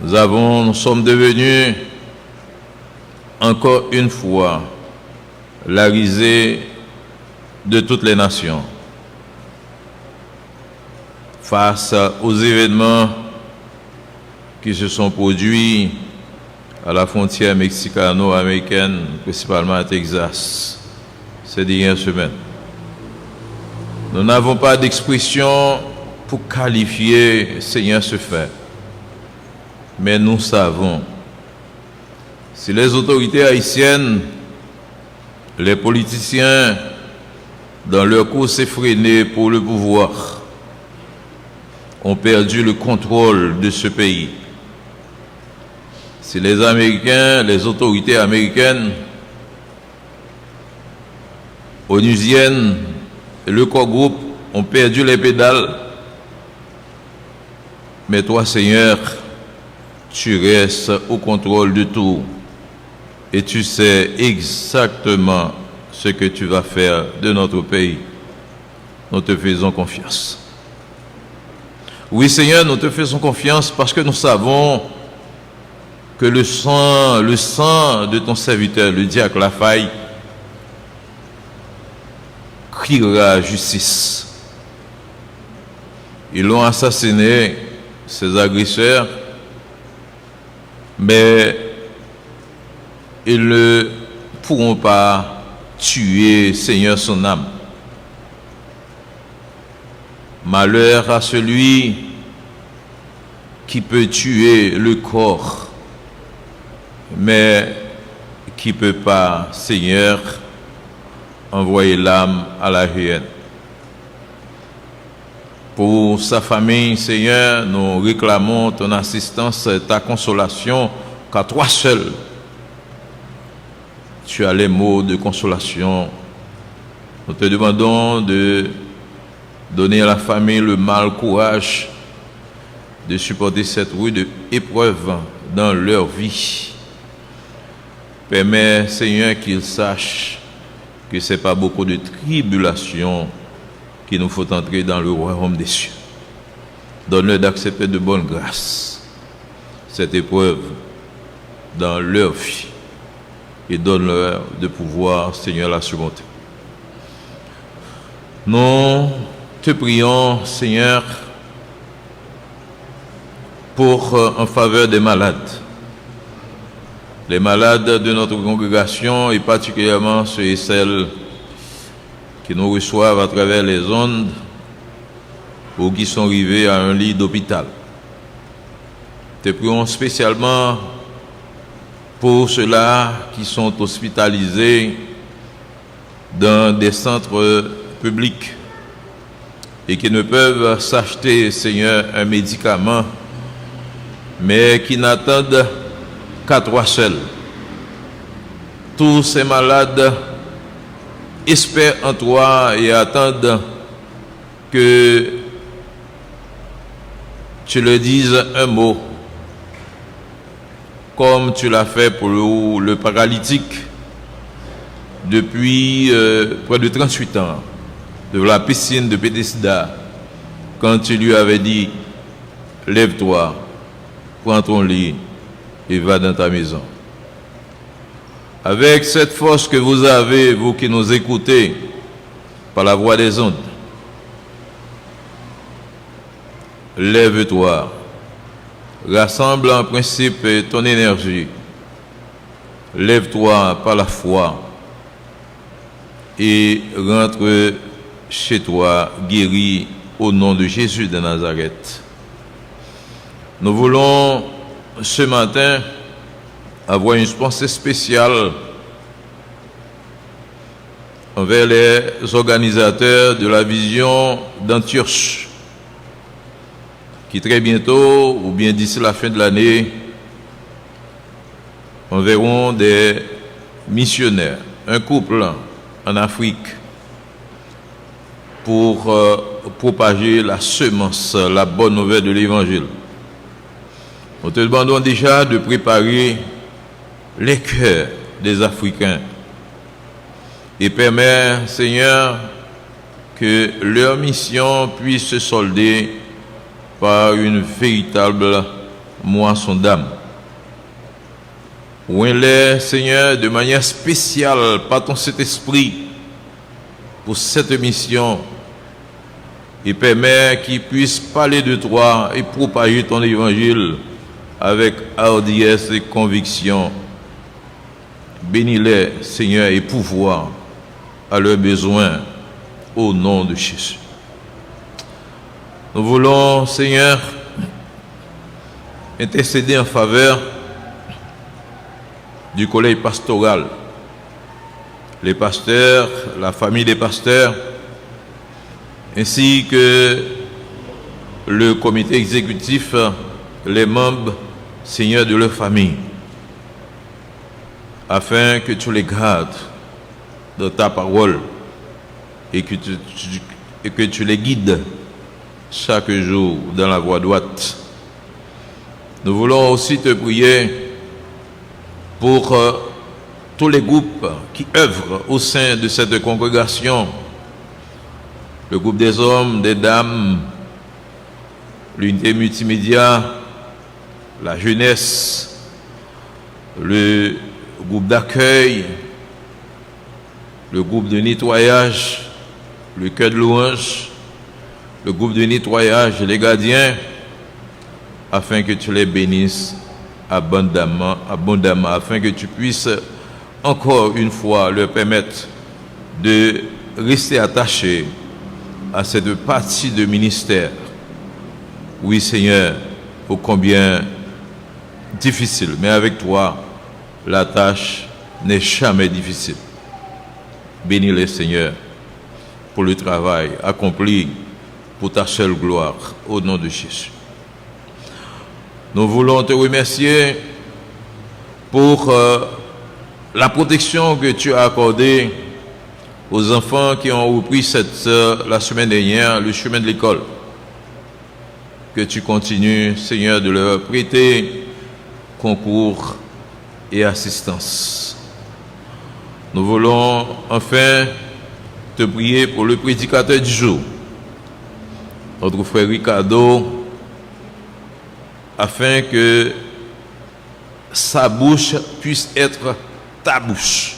Nous sommes devenus encore une fois la risée de toutes les nations. Face aux événements qui se sont produits à la frontière mexicano-américaine, principalement à Texas, ces dernières semaines. Nous n'avons pas d'expression pour qualifier, Seigneur, ce fait. Mais nous savons, si les autorités haïtiennes, les politiciens, dans leur course effrénée pour le pouvoir, ont perdu le contrôle de ce pays, si les Américains, les autorités américaines, onusiennes et le corps groupe ont perdu les pédales, mais toi, Seigneur, tu restes au contrôle de tout et tu sais exactement ce que tu vas faire de notre pays. Nous te faisons confiance. Oui, Seigneur, nous te faisons confiance parce que nous savons que le sang de ton serviteur, le diacre Lafaille, criera justice. Ils l'ont assassiné, ces agresseurs, mais ils ne pourront pas tuer, Seigneur, son âme. Malheur à celui qui peut tuer le corps, mais qui ne peut pas, Seigneur, envoyer l'âme à la hyène. Pour sa famille, Seigneur, nous réclamons ton assistance, ta consolation, car toi seul, tu as les mots de consolation. Nous te demandons de donner à la famille le mal courage de supporter cette rude épreuve dans leur vie. Permets, Seigneur, qu'ils sachent que ce n'est pas beaucoup de tribulations qu'il nous faut entrer dans le royaume des cieux. Donne-leur d'accepter de bonne grâce cette épreuve dans leur vie et donne-leur de pouvoir, Seigneur, la surmonter. Nous te prions, Seigneur, en faveur des malades. Les malades de notre congrégation et particulièrement ceux et celles qui nous reçoivent à travers les ondes ou qui sont arrivés à un lit d'hôpital. Te prions spécialement pour ceux-là qui sont hospitalisés dans des centres publics et qui ne peuvent s'acheter, Seigneur, un médicament, mais qui n'attendent qu'à toi seul. Tous ces malades espèrent en toi et attendent que tu leur dises un mot, comme tu l'as fait pour le paralytique depuis près de 38 ans, de la piscine de Bethesda, quand tu lui avais dit, lève-toi, prends ton lit et va dans ta maison. Avec cette force que vous avez, vous qui nous écoutez par la voix des ondes, lève-toi, rassemble en principe ton énergie, lève-toi par la foi et rentre chez toi guéri au nom de Jésus de Nazareth. Nous voulons ce matin avoir une pensée spéciale envers les organisateurs de la vision d'Antioche qui très bientôt, ou bien d'ici la fin de l'année, enverront des missionnaires, un couple en Afrique pour propager la semence, la bonne nouvelle de l'Évangile. Nous te demandons déjà de préparer les cœurs des Africains. Et permets, Seigneur, que leur mission puisse se solder par une véritable moisson d'âme. Ouin-les, Seigneur, de manière spéciale par ton Saint-Esprit pour cette mission et permets qu'ils puissent parler de toi et propager ton évangile avec hardiesse et conviction. Bénis-les, Seigneur, et pouvoir à leurs besoins au nom de Jésus. Nous voulons, Seigneur, intercéder en faveur du collège pastoral, les pasteurs, la famille des pasteurs, ainsi que le comité exécutif, les membres, Seigneur, de leur famille, afin que tu les gardes dans ta parole et que tu les guides chaque jour dans la voie droite. Nous voulons aussi te prier pour tous les groupes qui œuvrent au sein de cette congrégation, le groupe des hommes, des dames, l'unité multimédia, la jeunesse, le groupe d'accueil, le groupe de nettoyage, le chœur de louange, le groupe de nettoyage, les gardiens, afin que tu les bénisses abondamment, afin que tu puisses encore une fois leur permettre de rester attachés à cette partie de ministère. Oui, Seigneur, ô combien difficile, mais avec toi, la tâche n'est jamais difficile. Bénis-les, Seigneur, pour le travail accompli pour ta seule gloire, au nom de Jésus. Nous voulons te remercier pour la protection que tu as accordée aux enfants qui ont repris la semaine dernière le chemin de l'école. Que tu continues, Seigneur, de leur prêter concours et assistance. Nous voulons enfin te prier pour le prédicateur du jour, notre frère Ricardo, afin que sa bouche puisse être ta bouche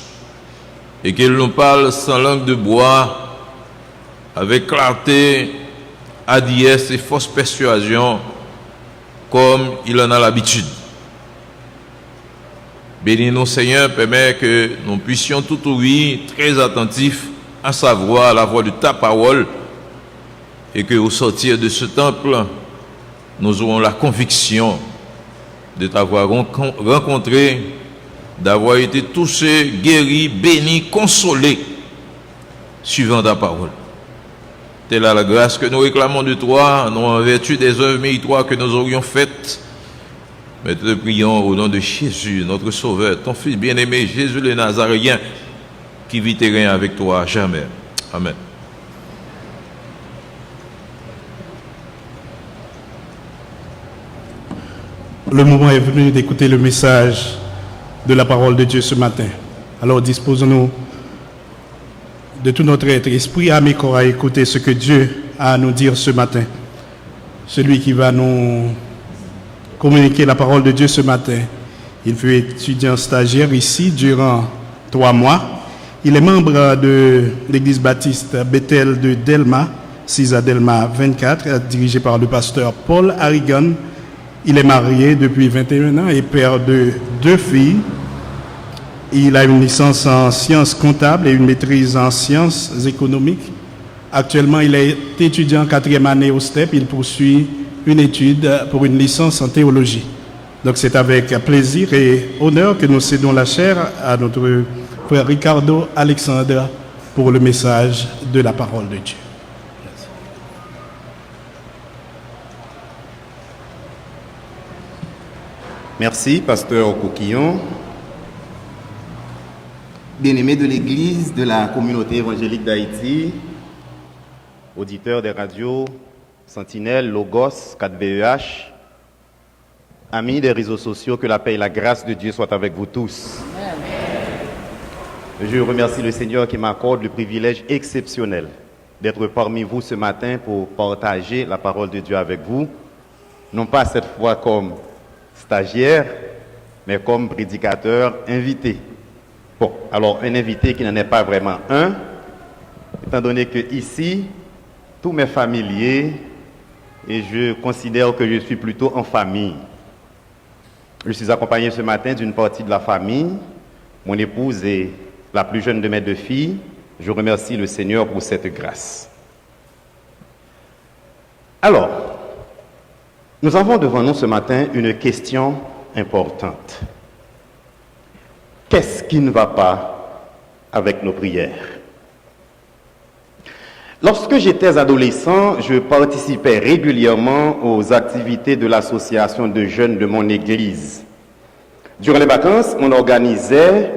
et qu'il nous parle sans langue de bois, avec clarté, hardiesse et force persuasion, comme il en a l'habitude. Bénis-nous, Seigneur, permets que nous puissions tout ouïr, très attentifs à sa voix, à la voix de ta parole, et que au sortir de ce temple, nous aurons la conviction de t'avoir rencontré, d'avoir été touché, guéri, béni, consolé, suivant ta parole. Telle est la grâce que nous réclamons de toi, non en vertu des œuvres méritoires que nous aurions faites, mais te prions au nom de Jésus, notre Sauveur, ton Fils bien-aimé, Jésus le Nazaréen, qui vit et règne avec toi à jamais. Amen. Le moment est venu d'écouter le message de la parole de Dieu ce matin. Alors disposons-nous de tout notre être, esprit, âme et corps à écouter ce que Dieu a à nous dire ce matin. Celui qui va nous communiquer la parole de Dieu ce matin, il fut étudiant stagiaire ici durant 3 mois. Il est membre de l'église baptiste Bethel de Delma, 6 à Delma 24, dirigé par le pasteur Paul Harrigan. Il est marié depuis 21 ans et père de 2 filles. Il a une licence en sciences comptables et une maîtrise en sciences économiques. Actuellement, il est étudiant en 4e année au STEP. Il poursuit une étude pour une licence en théologie. Donc c'est avec plaisir et honneur que nous cédons la chair à notre frère Ricardo Alexandre pour le message de la parole de Dieu. Merci, pasteur Coquillon. Bien-aimés de l'Église, de la communauté évangélique d'Haïti, auditeurs des radios, Sentinelle, Logos, 4VEH, amis des réseaux sociaux, que la paix et la grâce de Dieu soient avec vous tous. Amen. Je remercie le Seigneur qui m'accorde le privilège exceptionnel d'être parmi vous ce matin pour partager la parole de Dieu avec vous, non pas cette fois comme stagiaire, mais comme prédicateur invité. Bon, alors un invité qui n'en est pas vraiment un, étant donné que ici, tous mes familiers, et je considère que je suis plutôt en famille. Je suis accompagné ce matin d'une partie de la famille, mon épouse est la plus jeune de mes deux filles. Je remercie le Seigneur pour cette grâce. Alors, nous avons devant nous ce matin une question importante. Qu'est-ce qui ne va pas avec nos prières? Lorsque j'étais adolescent, je participais régulièrement aux activités de l'association de jeunes de mon église. Durant les vacances, on organisait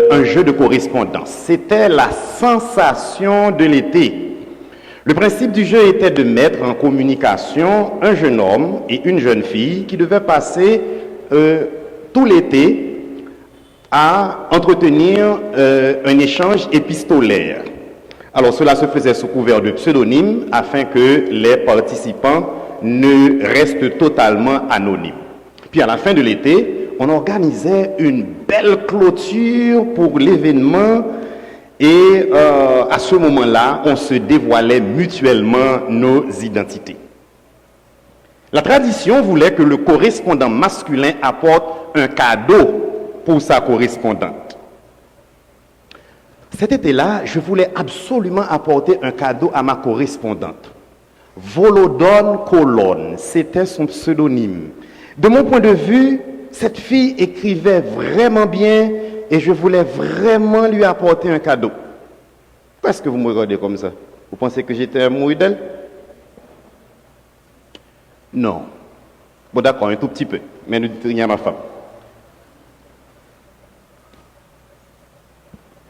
un jeu de correspondance. C'était la sensation de l'été. Le principe du jeu était de mettre en communication un jeune homme et une jeune fille qui devaient passer tout l'été à entretenir un échange épistolaire. Alors cela se faisait sous couvert de pseudonymes afin que les participants ne restent totalement anonymes. Puis à la fin de l'été, on organisait une belle clôture pour l'événement et à ce moment-là, on se dévoilait mutuellement nos identités. La tradition voulait que le correspondant masculin apporte un cadeau pour sa correspondante. Cet été-là, je voulais absolument apporter un cadeau à ma correspondante. Volodone Colonne, c'était son pseudonyme. De mon point de vue, cette fille écrivait vraiment bien et je voulais vraiment lui apporter un cadeau. Pourquoi est-ce que vous me regardez comme ça? Vous pensez que j'étais amoureux d'elle? Non. Bon d'accord, un tout petit peu, mais ne dites rien à ma femme.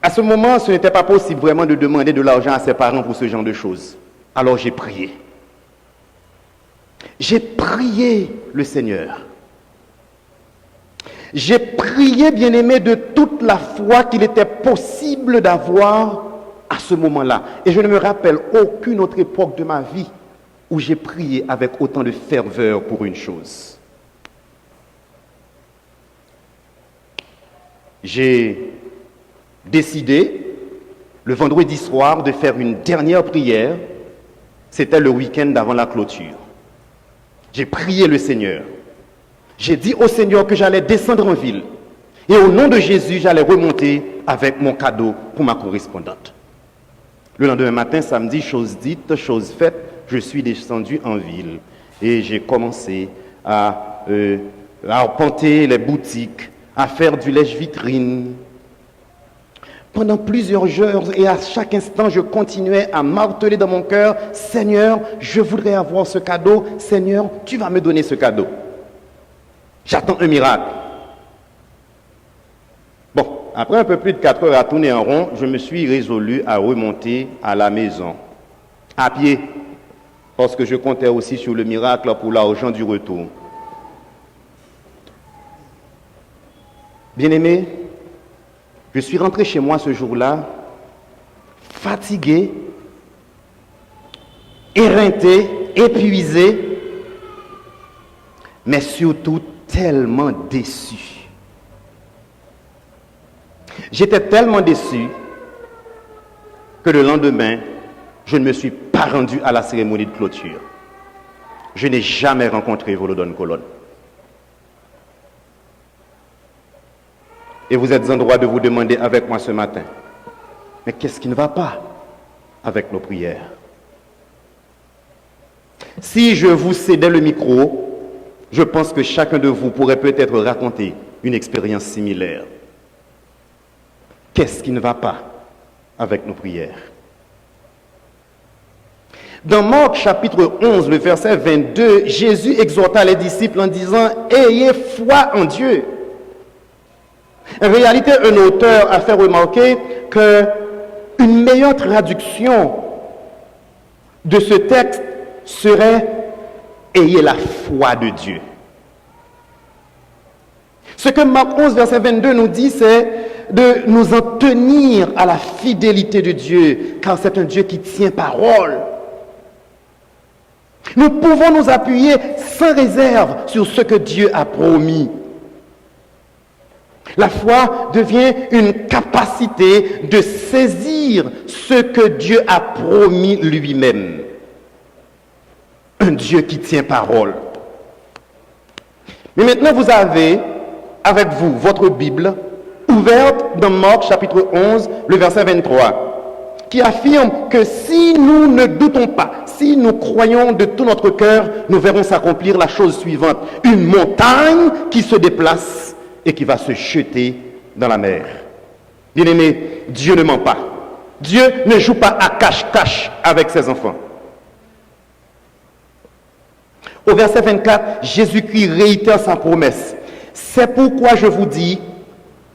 À ce moment, ce n'était pas possible vraiment de demander de l'argent à ses parents pour ce genre de choses. Alors j'ai prié. J'ai prié le Seigneur. J'ai prié, bien-aimé, de toute la foi qu'il était possible d'avoir à ce moment-là. Et je ne me rappelle aucune autre époque de ma vie où j'ai prié avec autant de ferveur pour une chose. J'ai décidé, le vendredi soir, de faire une dernière prière. C'était le week-end avant la clôture. J'ai prié le Seigneur. J'ai dit au Seigneur que j'allais descendre en ville. Et au nom de Jésus, j'allais remonter avec mon cadeau pour ma correspondante. Le lendemain matin, samedi, chose dite, chose faite, je suis descendu en ville. Et j'ai commencé à arpenter les boutiques, à faire du lèche-vitrine. Pendant plusieurs heures et à chaque instant, je continuais à marteler dans mon cœur, « Seigneur, je voudrais avoir ce cadeau. Seigneur, tu vas me donner ce cadeau. » J'attends un miracle. Bon, après un peu plus de 4 heures à tourner en rond, je me suis résolu à remonter à la maison, à pied, parce que je comptais aussi sur le miracle pour l'argent du retour. Bien-aimé, je suis rentré chez moi ce jour-là, fatigué, éreinté, épuisé, mais surtout tellement déçu. J'étais tellement déçu que le lendemain, je ne me suis pas rendu à la cérémonie de clôture. Je n'ai jamais rencontré Volodone Colonne. Et vous êtes en droit de vous demander avec moi ce matin, mais qu'est-ce qui ne va pas avec nos prières? Si je vous cédais le micro, je pense que chacun de vous pourrait peut-être raconter une expérience similaire. Qu'est-ce qui ne va pas avec nos prières? Dans Marc chapitre 11, le verset 22, Jésus exhorta les disciples en disant « Ayez foi en Dieu ». En réalité, un auteur a fait remarquer qu'une meilleure traduction de ce texte serait « Ayez la foi de Dieu ». Ce que Marc 11, verset 22 nous dit, c'est de nous en tenir à la fidélité de Dieu, car c'est un Dieu qui tient parole. Nous pouvons nous appuyer sans réserve sur ce que Dieu a promis. La foi devient une capacité de saisir ce que Dieu a promis lui-même. Un Dieu qui tient parole. Mais maintenant, vous avez avec vous votre Bible ouverte dans Marc chapitre 11, le verset 23, qui affirme que si nous ne doutons pas, si nous croyons de tout notre cœur, nous verrons s'accomplir la chose suivante. Une montagne qui se déplace et qui va se jeter dans la mer. Bien-aimés, Dieu ne ment pas. Dieu ne joue pas à cache-cache avec ses enfants. Au verset 24, Jésus-Christ réitère sa promesse. C'est pourquoi je vous dis,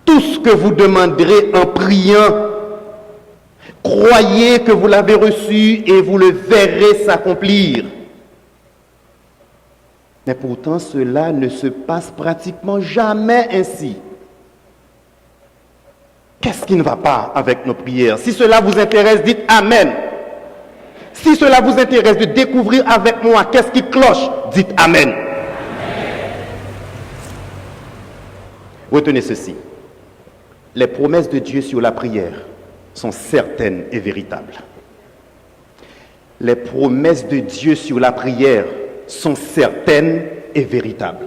tout ce que vous demanderez en priant, croyez que vous l'avez reçu et vous le verrez s'accomplir. Mais pourtant, cela ne se passe pratiquement jamais ainsi. Qu'est-ce qui ne va pas avec nos prières? Si cela vous intéresse, dites Amen. Si cela vous intéresse de découvrir avec moi qu'est-ce qui cloche, dites Amen. Retenez ceci. Les promesses de Dieu sur la prière sont certaines et véritables. Les promesses de Dieu sur la prière sont certaines et véritables.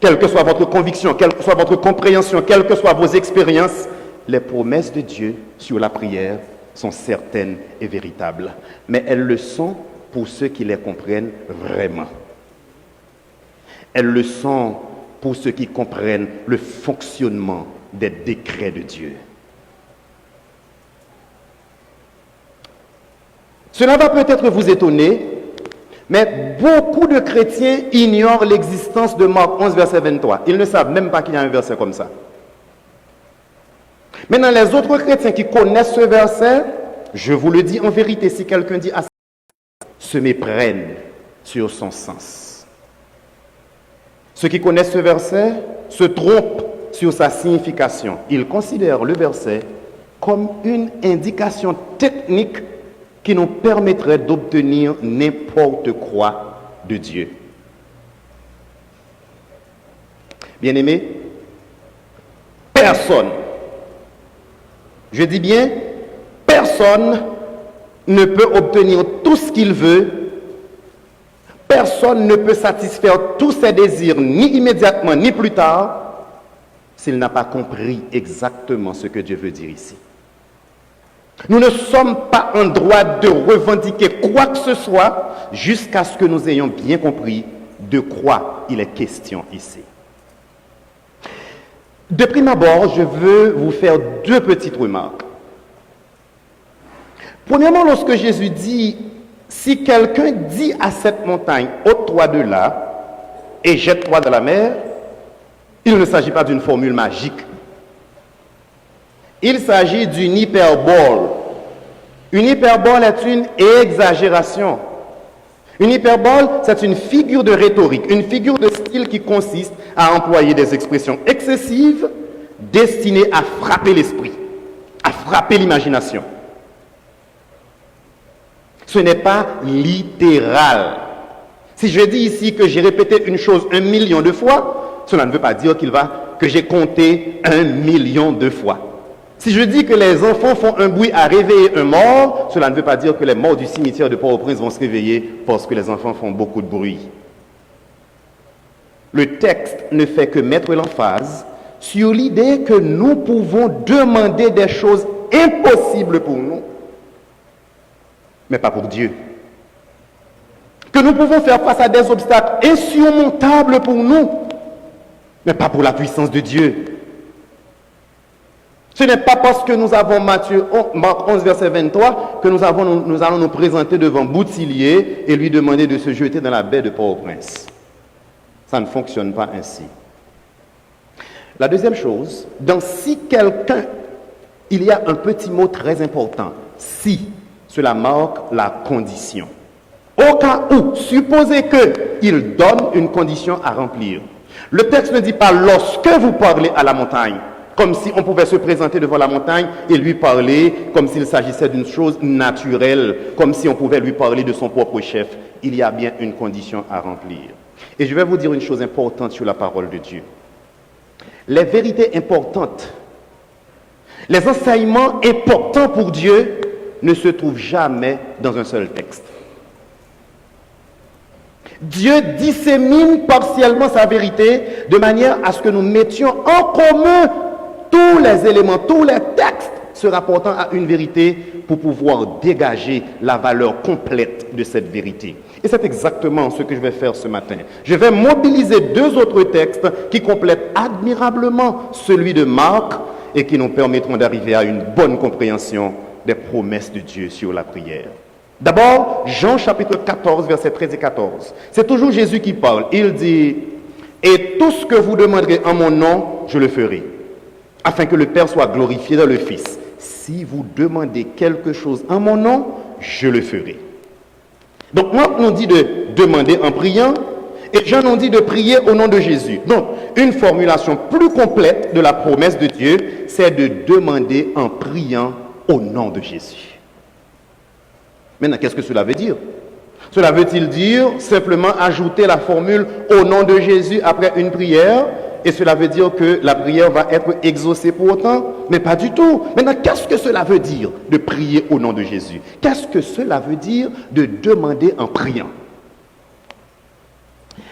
Quelle que soit votre conviction, quelle que soit votre compréhension, quelles que soient vos expériences, les promesses de Dieu sur la prière sont certaines et véritables. Mais elles le sont pour ceux qui les comprennent vraiment. Elles le sont pour ceux qui comprennent le fonctionnement des décrets de Dieu. Cela va peut-être vous étonner, mais beaucoup de chrétiens ignorent l'existence de Marc 11, verset 23. Ils ne savent même pas qu'il y a un verset comme ça. Maintenant, les autres chrétiens qui connaissent ce verset, je vous le dis en vérité, si quelqu'un dit à ça, se méprennent sur son sens. Ceux qui connaissent ce verset se trompent sur sa signification. Ils considèrent le verset comme une indication technique qui nous permettrait d'obtenir n'importe quoi de Dieu. Bien-aimés, personne, je dis bien, personne ne peut obtenir tout ce qu'il veut, personne ne peut satisfaire tous ses désirs, ni immédiatement, ni plus tard, s'il n'a pas compris exactement ce que Dieu veut dire ici. Nous ne sommes pas en droit de revendiquer quoi que ce soit jusqu'à ce que nous ayons bien compris de quoi il est question ici. De prime abord, je veux vous faire deux petites remarques. Premièrement, lorsque Jésus dit, si quelqu'un dit à cette montagne, ôte-toi de là et jette-toi dans la mer, il ne s'agit pas d'une formule magique. Il s'agit d'une hyperbole. Une hyperbole est une exagération. Une hyperbole, c'est une figure de rhétorique, une figure de style qui consiste à employer des expressions excessives destinées à frapper l'esprit, à frapper l'imagination. Ce n'est pas littéral. Si je dis ici que j'ai répété une chose 1 million de fois, cela ne veut pas dire que j'ai compté 1 million de fois. Si je dis que les enfants font un bruit à réveiller un mort, cela ne veut pas dire que les morts du cimetière de Port-au-Prince vont se réveiller parce que les enfants font beaucoup de bruit. Le texte ne fait que mettre l'emphase sur l'idée que nous pouvons demander des choses impossibles pour nous, mais pas pour Dieu. Que nous pouvons faire face à des obstacles insurmontables pour nous, mais pas pour la puissance de Dieu. Ce n'est pas parce que nous avons Marc 11, verset 23, que nous allons nous présenter devant Boutillier et lui demander de se jeter dans la baie de Port-au-Prince. Ça ne fonctionne pas ainsi. La deuxième chose, dans si quelqu'un, il y a un petit mot très important. Si, cela marque la condition. Au cas où, supposez qu'il donne une condition à remplir. Le texte ne dit pas lorsque vous parlez à la montagne, comme si on pouvait se présenter devant la montagne et lui parler comme s'il s'agissait d'une chose naturelle, comme si on pouvait lui parler de son propre chef. Il y a bien une condition à remplir. Et je vais vous dire une chose importante sur la parole de Dieu. Les vérités importantes, les enseignements importants pour Dieu ne se trouvent jamais dans un seul texte. Dieu dissémine partiellement sa vérité de manière à ce que nous mettions en commun tous les éléments, tous les textes se rapportant à une vérité pour pouvoir dégager la valeur complète de cette vérité. Et c'est exactement ce que je vais faire ce matin. Je vais mobiliser 2 autres textes qui complètent admirablement celui de Marc et qui nous permettront d'arriver à une bonne compréhension des promesses de Dieu sur la prière. D'abord, Jean chapitre 14, versets 13 et 14. C'est toujours Jésus qui parle. Il dit, « Et tout ce que vous demanderez en mon nom, je le ferai, afin que le Père soit glorifié dans le Fils. Si vous demandez quelque chose en mon nom, je le ferai. » Donc, moi, on dit de demander en priant, et Jean nous dit de prier au nom de Jésus. Donc, une formulation plus complète de la promesse de Dieu, c'est de demander en priant au nom de Jésus. Maintenant, qu'est-ce que cela veut dire? Cela veut-il dire simplement ajouter la formule au nom de Jésus après une prière? Et cela veut dire que la prière va être exaucée pour autant? Mais pas du tout. Maintenant, qu'est-ce que cela veut dire de prier au nom de Jésus? Qu'est-ce que cela veut dire de demander en priant?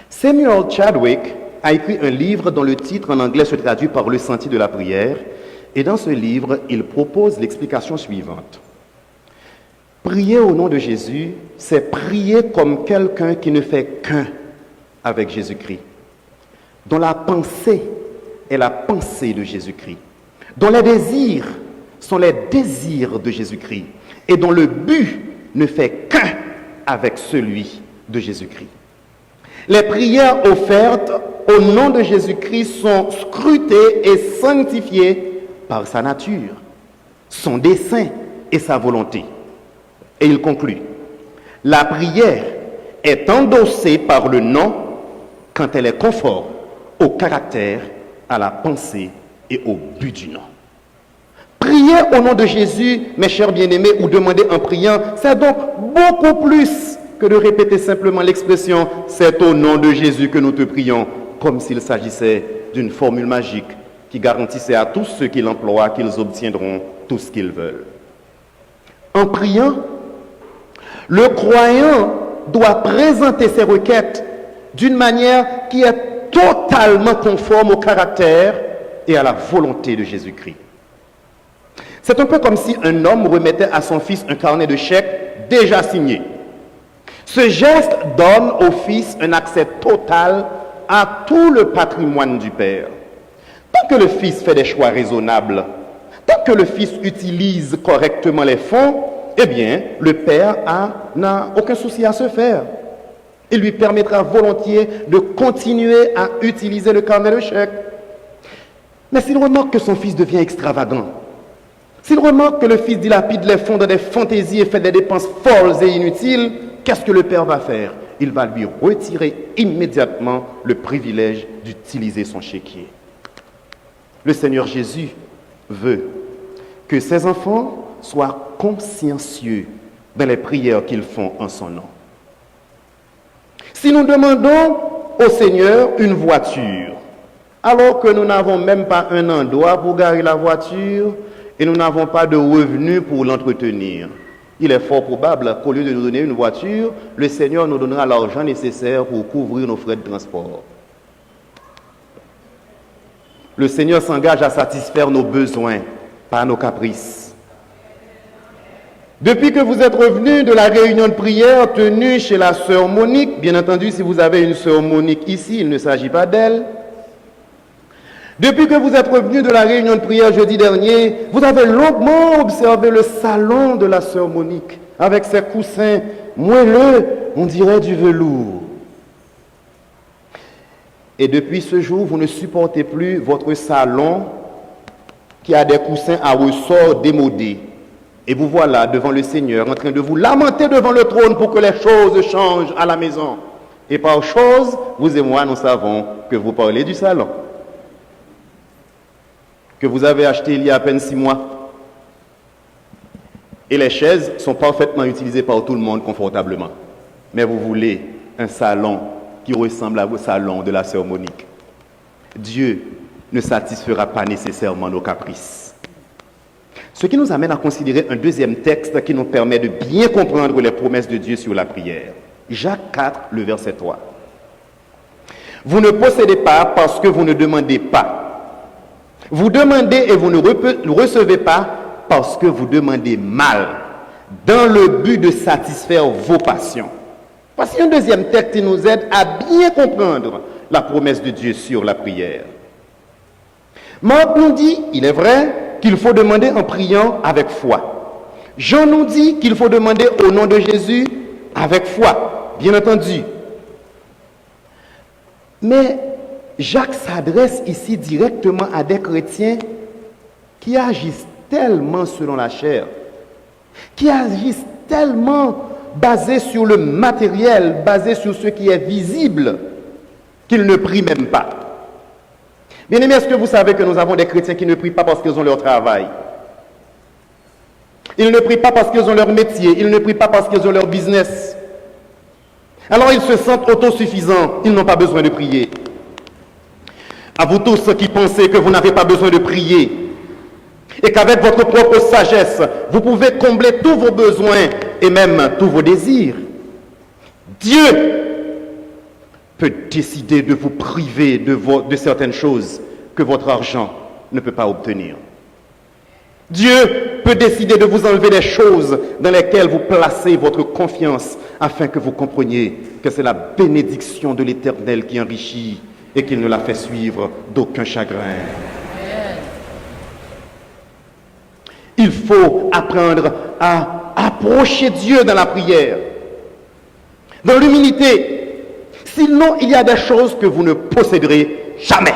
Samuel Chadwick a écrit un livre dont le titre en anglais se traduit par Le Sentier de la prière. Et dans ce livre, il propose l'explication suivante. Prier au nom de Jésus, c'est prier comme quelqu'un qui ne fait qu'un avec Jésus-Christ, dont la pensée est la pensée de Jésus-Christ, dont les désirs sont les désirs de Jésus-Christ, et dont le but ne fait qu'un avec celui de Jésus-Christ. Les prières offertes au nom de Jésus-Christ sont scrutées et sanctifiées par sa nature, son dessein et sa volonté. Et il conclut, la prière est endossée par le nom quand elle est conforme au caractère, à la pensée et au but du nom. Prier au nom de Jésus, mes chers bien-aimés, ou demander en priant, c'est donc beaucoup plus que de répéter simplement l'expression « c'est au nom de Jésus que nous te prions », comme s'il s'agissait d'une formule magique qui garantissait à tous ceux qui l'emploient qu'ils obtiendront tout ce qu'ils veulent. En priant, le croyant doit présenter ses requêtes d'une manière qui est totalement conforme au caractère et à la volonté de Jésus-Christ. C'est un peu comme si un homme remettait à son fils un carnet de chèques déjà signé. Ce geste donne au fils un accès total à tout le patrimoine du père. Tant que le fils fait des choix raisonnables, tant que le fils utilise correctement les fonds, eh bien, le père n'a aucun souci à se faire. Il lui permettra volontiers de continuer à utiliser le carnet de chèques. Mais s'il remarque que son fils devient extravagant, s'il remarque que le fils dilapide les fonds dans des fantaisies et fait des dépenses folles et inutiles, qu'est-ce que le père va faire? Il va lui retirer immédiatement le privilège d'utiliser son chéquier. Le Seigneur Jésus veut que ses enfants soient consciencieux dans les prières qu'ils font en son nom. Si nous demandons au Seigneur une voiture, alors que nous n'avons même pas un endroit pour garer la voiture et nous n'avons pas de revenus pour l'entretenir, il est fort probable qu'au lieu de nous donner une voiture, le Seigneur nous donnera l'argent nécessaire pour couvrir nos frais de transport. Le Seigneur s'engage à satisfaire nos besoins, pas nos caprices. Depuis que vous êtes revenus de la réunion de prière tenue chez la sœur Monique, bien entendu, si vous avez une sœur Monique ici, il ne s'agit pas d'elle. Depuis que vous êtes revenus de la réunion de prière jeudi dernier, vous avez longuement observé le salon de la sœur Monique, avec ses coussins moelleux, on dirait du velours. Et depuis ce jour, vous ne supportez plus votre salon qui a des coussins à ressort démodés. Et vous voilà devant le Seigneur en train de vous lamenter devant le trône pour que les choses changent à la maison. Et par chose, vous et moi, nous savons que vous parlez du salon, que vous avez acheté il y a à peine 6 mois. Et les chaises sont parfaitement utilisées par tout le monde confortablement. Mais vous voulez un salon qui ressemble au salon de la sœur Monique. Dieu ne satisfera pas nécessairement nos caprices. Ce qui nous amène à considérer un deuxième texte qui nous permet de bien comprendre les promesses de Dieu sur la prière. Jacques 4, le verset 3. Vous ne possédez pas parce que vous ne demandez pas. Vous demandez et vous ne recevez pas parce que vous demandez mal, dans le but de satisfaire vos passions. Voici un deuxième texte qui nous aide à bien comprendre la promesse de Dieu sur la prière. Marc nous dit, il est vrai, qu'il faut demander en priant avec foi. Jean nous dit qu'il faut demander au nom de Jésus avec foi, bien entendu. Mais Jacques s'adresse ici directement à des chrétiens qui agissent tellement selon la chair, qui agissent tellement basés sur le matériel, basés sur ce qui est visible, qu'ils ne prient même pas. Bien-aimés, est-ce que vous savez que nous avons des chrétiens qui ne prient pas parce qu'ils ont leur travail? Ils ne prient pas parce qu'ils ont leur métier, ils ne prient pas parce qu'ils ont leur business. Alors ils se sentent autosuffisants, ils n'ont pas besoin de prier. À vous tous qui pensez que vous n'avez pas besoin de prier, et qu'avec votre propre sagesse, vous pouvez combler tous vos besoins et même tous vos désirs. Dieu peut décider de vous priver de certaines choses que votre argent ne peut pas obtenir. Dieu peut décider de vous enlever des choses dans lesquelles vous placez votre confiance afin que vous compreniez que c'est la bénédiction de l'Éternel qui enrichit et qu'il ne la fait suivre d'aucun chagrin. Il faut apprendre à approcher Dieu dans la prière, dans l'humilité. Sinon, il y a des choses que vous ne posséderez jamais.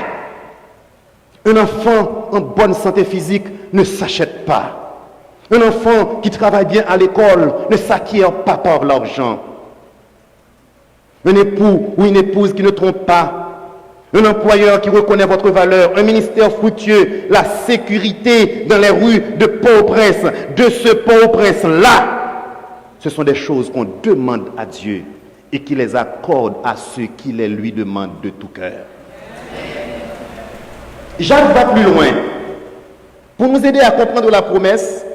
Un enfant en bonne santé physique ne s'achète pas. Un enfant qui travaille bien à l'école ne s'acquiert pas par l'argent. Un époux ou une épouse qui ne trompe pas, un employeur qui reconnaît votre valeur, un ministère fructueux, la sécurité dans les rues de Port-au-Prince, de ce Port-au-Prince-là, ce sont des choses qu'on demande à Dieu et qu'il les accorde à ceux qui les lui demandent de tout cœur. Jacques va plus loin. Pour nous aider à comprendre la promesse,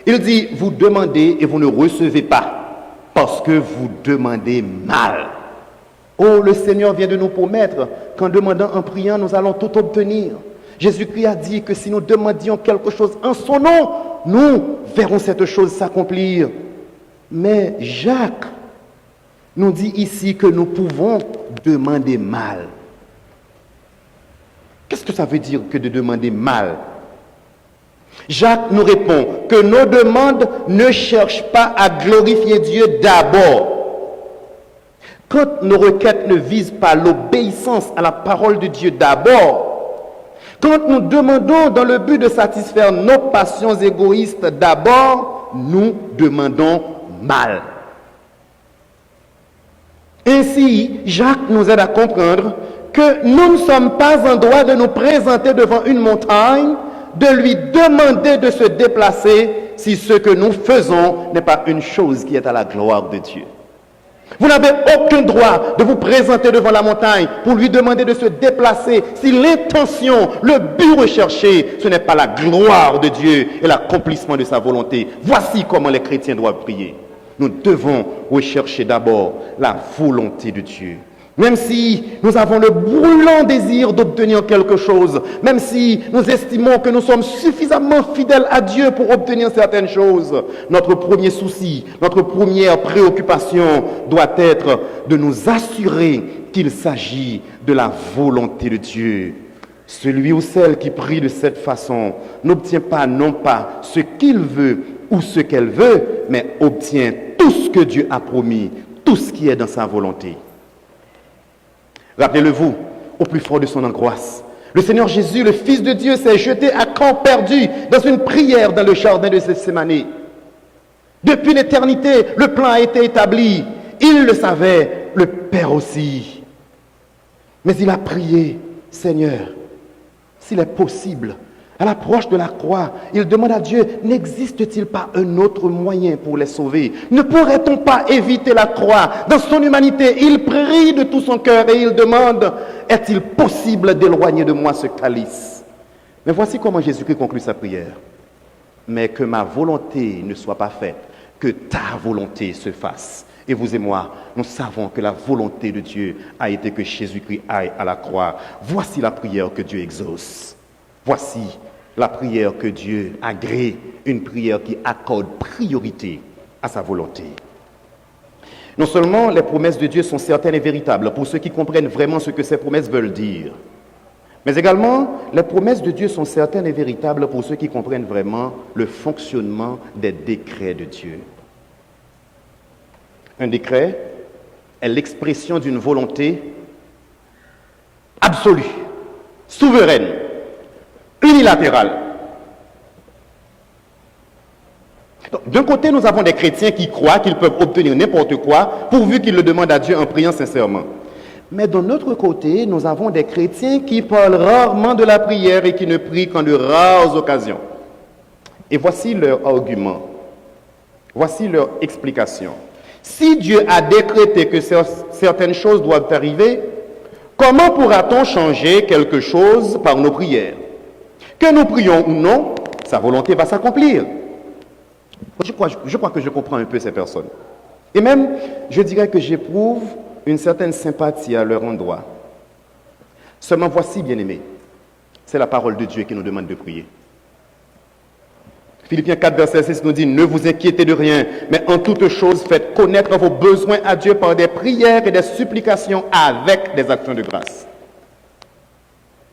il dit, vous demandez et vous ne recevez pas parce que vous demandez mal. Oh, le Seigneur vient de nous promettre qu'en demandant, en priant, nous allons tout obtenir. Jésus-Christ a dit que si nous demandions quelque chose en son nom, nous verrons cette chose s'accomplir. Mais Jacques nous dit ici que nous pouvons demander mal. Qu'est-ce que ça veut dire que de demander mal? Jacques nous répond que nos demandes ne cherchent pas à glorifier Dieu d'abord. Quand nos requêtes ne visent pas l'obéissance à la parole de Dieu d'abord, quand nous demandons dans le but de satisfaire nos passions égoïstes d'abord, nous demandons mal. Ainsi, Jacques nous aide à comprendre que nous ne sommes pas en droit de nous présenter devant une montagne, de lui demander de se déplacer si ce que nous faisons n'est pas une chose qui est à la gloire de Dieu. Vous n'avez aucun droit de vous présenter devant la montagne pour lui demander de se déplacer si l'intention, le but recherché, ce n'est pas la gloire de Dieu et l'accomplissement de sa volonté. Voici comment les chrétiens doivent prier. Nous devons rechercher d'abord la volonté de Dieu. Même si nous avons le brûlant désir d'obtenir quelque chose, même si nous estimons que nous sommes suffisamment fidèles à Dieu pour obtenir certaines choses, notre premier souci, notre première préoccupation doit être de nous assurer qu'il s'agit de la volonté de Dieu. Celui ou celle qui prie de cette façon n'obtient pas non pas ce qu'il veut ou ce qu'elle veut, mais obtient tout ce que Dieu a promis, tout ce qui est dans sa volonté. Rappelez-le-vous, au plus fort de son angoisse, le Seigneur Jésus, le Fils de Dieu, s'est jeté à corps perdu dans une prière dans le jardin de Gethsémani. Depuis l'éternité, le plan a été établi. Il le savait, le Père aussi. Mais il a prié, Seigneur, s'il est possible, à l'approche de la croix, il demande à Dieu, n'existe-t-il pas un autre moyen pour les sauver? Ne pourrait-on pas éviter la croix? Dans son humanité, il prie de tout son cœur et il demande, est-il possible d'éloigner de moi ce calice? Mais voici comment Jésus-Christ conclut sa prière. Mais que ma volonté ne soit pas faite, que ta volonté se fasse. Et vous et moi, nous savons que la volonté de Dieu a été que Jésus-Christ aille à la croix. Voici la prière que Dieu exauce. Voici la prière que Dieu agrée, une prière qui accorde priorité à sa volonté. Non seulement les promesses de Dieu sont certaines et véritables pour ceux qui comprennent vraiment ce que ces promesses veulent dire, mais également les promesses de Dieu sont certaines et véritables pour ceux qui comprennent vraiment le fonctionnement des décrets de Dieu. Un décret est l'expression d'une volonté absolue, souveraine, unilatérale. D'un côté, nous avons des chrétiens qui croient qu'ils peuvent obtenir n'importe quoi pourvu qu'ils le demandent à Dieu en priant sincèrement. Mais d'un autre côté, nous avons des chrétiens qui parlent rarement de la prière et qui ne prient qu'en de rares occasions. Et voici leur argument. Voici leur explication. Si Dieu a décrété que certaines choses doivent arriver, comment pourra-t-on changer quelque chose par nos prières? Que nous prions ou non, sa volonté va s'accomplir. Je crois que je comprends un peu ces personnes. Et même, je dirais que j'éprouve une certaine sympathie à leur endroit. Seulement voici, bien-aimés, c'est la parole de Dieu qui nous demande de prier. Philippiens 4, verset 6 nous dit, ne vous inquiétez de rien, mais en toute chose, faites connaître vos besoins à Dieu par des prières et des supplications avec des actions de grâce.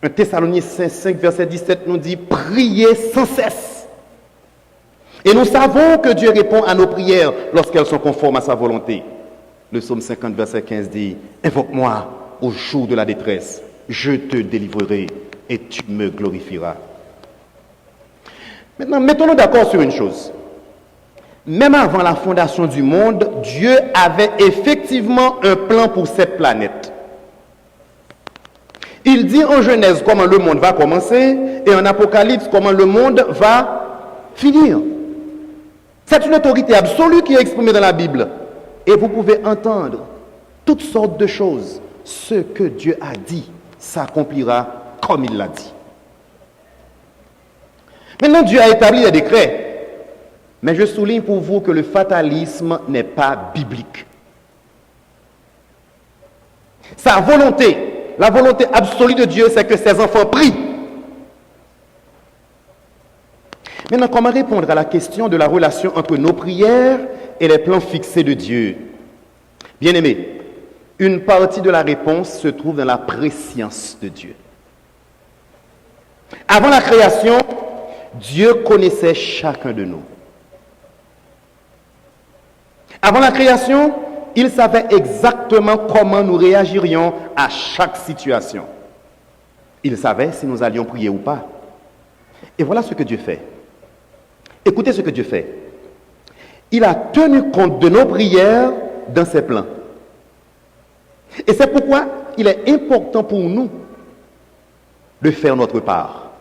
1 Thessaloniciens 5, verset 17 nous dit, priez sans cesse. Et nous savons que Dieu répond à nos prières lorsqu'elles sont conformes à sa volonté. Le psaume 50, verset 15 dit, invoque-moi au jour de la détresse, je te délivrerai et tu me glorifieras. Maintenant, mettons-nous d'accord sur une chose. Même avant la fondation du monde, Dieu avait effectivement un plan pour cette planète. Il dit en Genèse comment le monde va commencer et en Apocalypse comment le monde va finir. C'est une autorité absolue qui est exprimée dans la Bible. Et vous pouvez entendre toutes sortes de choses. Ce que Dieu a dit s'accomplira comme il l'a dit. Maintenant, Dieu a établi des décrets. Mais je souligne pour vous que le fatalisme n'est pas biblique. Sa volonté, la volonté absolue de Dieu, c'est que ses enfants prient. Maintenant, comment répondre à la question de la relation entre nos prières et les plans fixés de Dieu? Bien-aimés, une partie de la réponse se trouve dans la préscience de Dieu. Avant la création, Dieu connaissait chacun de nous. Avant la création, il savait exactement comment nous réagirions à chaque situation. Il savait si nous allions prier ou pas. Et voilà ce que Dieu fait. Écoutez ce que Dieu fait. Il a tenu compte de nos prières dans ses plans. Et c'est pourquoi il est important pour nous de faire notre part.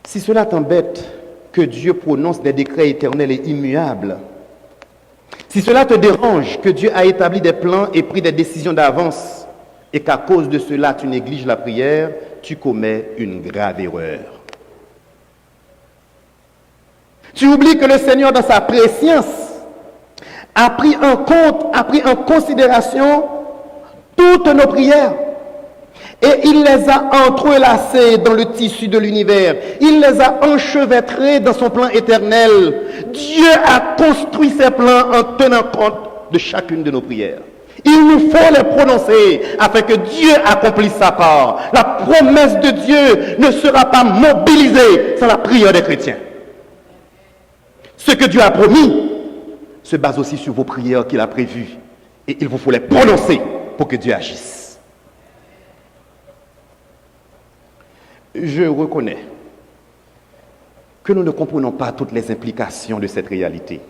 Si cela t'embête que Dieu prononce des décrets éternels et immuables, si cela te dérange que Dieu a établi des plans et pris des décisions d'avance, et qu'à cause de cela tu négliges la prière, tu commets une grave erreur. Tu oublies que le Seigneur, dans sa préscience, a pris en compte, a pris en considération toutes nos prières. Et il les a entrelacées dans le tissu de l'univers. Il les a enchevêtrées dans son plan éternel. Dieu a construit ses plans en tenant compte de chacune de nos prières. Il nous faut les prononcer afin que Dieu accomplisse sa part. La promesse de Dieu ne sera pas mobilisée sans la prière des chrétiens. Ce que Dieu a promis se base aussi sur vos prières qu'il a prévues. Et il vous faut les prononcer pour que Dieu agisse. Je reconnais que nous ne comprenons pas toutes les implications de cette réalité.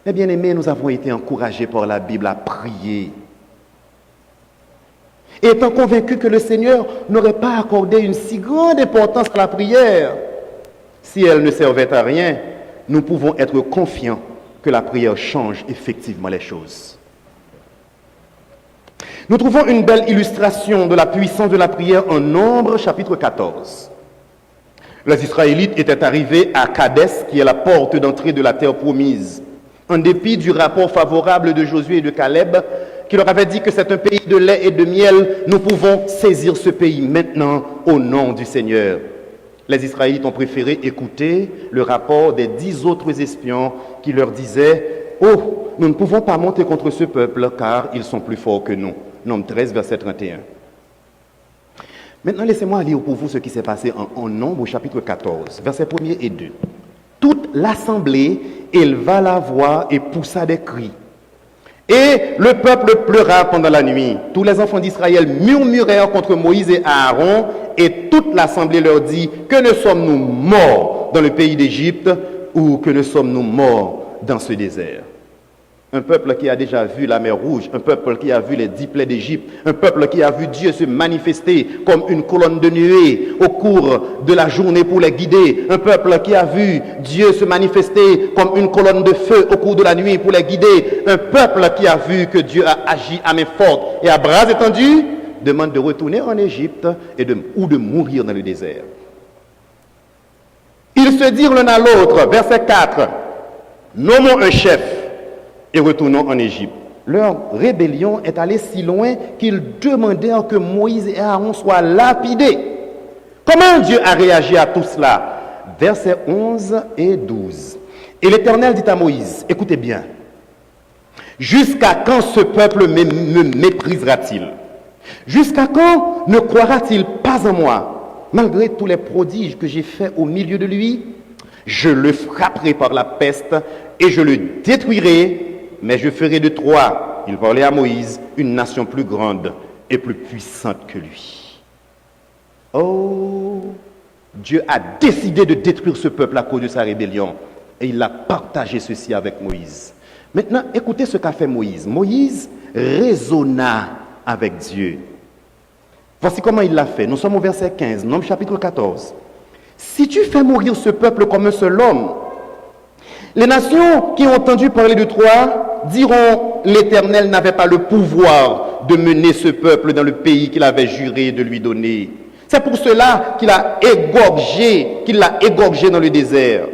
Mes bien-aimés, nous avons été encouragés par la Bible à prier. Et étant convaincus que le Seigneur n'aurait pas accordé une si grande importance à la prière, si elle ne servait à rien, nous pouvons être confiants que la prière change effectivement les choses. Nous trouvons une belle illustration de la puissance de la prière en Nombres, chapitre 14. Les Israélites étaient arrivés à Kadès, qui est la porte d'entrée de la terre promise. En dépit du rapport favorable de Josué et de Caleb, qui leur avait dit que c'est un pays de lait et de miel, nous pouvons saisir ce pays maintenant au nom du Seigneur. Les Israélites ont préféré écouter le rapport des 10 autres espions qui leur disaient « Oh, nous ne pouvons pas monter contre ce peuple car ils sont plus forts que nous. » Nombre 13, verset 31. Maintenant, laissez-moi lire pour vous ce qui s'est passé en Nombre, au chapitre 14, versets 1er et 2. Toute l'assemblée éleva la voix et poussa des cris. Et le peuple pleura pendant la nuit. Tous les enfants d'Israël murmurèrent contre Moïse et Aaron, et toute l'assemblée leur dit, que ne sommes-nous morts dans le pays d'Égypte, ou que ne sommes-nous morts dans ce désert? Un peuple qui a déjà vu la mer Rouge, un peuple qui a vu les 10 plaies d'Égypte, un peuple qui a vu Dieu se manifester comme une colonne de nuée au cours de la journée pour les guider, un peuple qui a vu Dieu se manifester comme une colonne de feu au cours de la nuit pour les guider, un peuple qui a vu que Dieu a agi à main forte et à bras étendus, demande de retourner en Égypte ou de mourir dans le désert. Ils se dirent l'un à l'autre, verset 4, nommons un chef et retournons en Égypte. Leur rébellion est allée si loin qu'ils demandèrent que Moïse et Aaron soient lapidés. Comment Dieu a réagi à tout cela? Versets 11 et 12. Et l'Éternel dit à Moïse, écoutez bien, jusqu'à quand ce peuple me méprisera-t-il? Jusqu'à quand ne croira-t-il pas en moi? Malgré tous les prodiges que j'ai faits au milieu de lui, je le frapperai par la peste et je le détruirai. Mais je ferai de toi, il parlait à Moïse, une nation plus grande et plus puissante que lui. Oh, Dieu a décidé de détruire ce peuple à cause de sa rébellion. Et il a partagé ceci avec Moïse. Maintenant, écoutez ce qu'a fait Moïse. Moïse raisonna avec Dieu. Voici comment il l'a fait. Nous sommes au verset 15, Nombre chapitre 14. Si tu fais mourir ce peuple comme un seul homme, les nations qui ont entendu parler de toi diront, l'Éternel n'avait pas le pouvoir de mener ce peuple dans le pays qu'il avait juré de lui donner. C'est pour cela qu'il l'a égorgé dans le désert.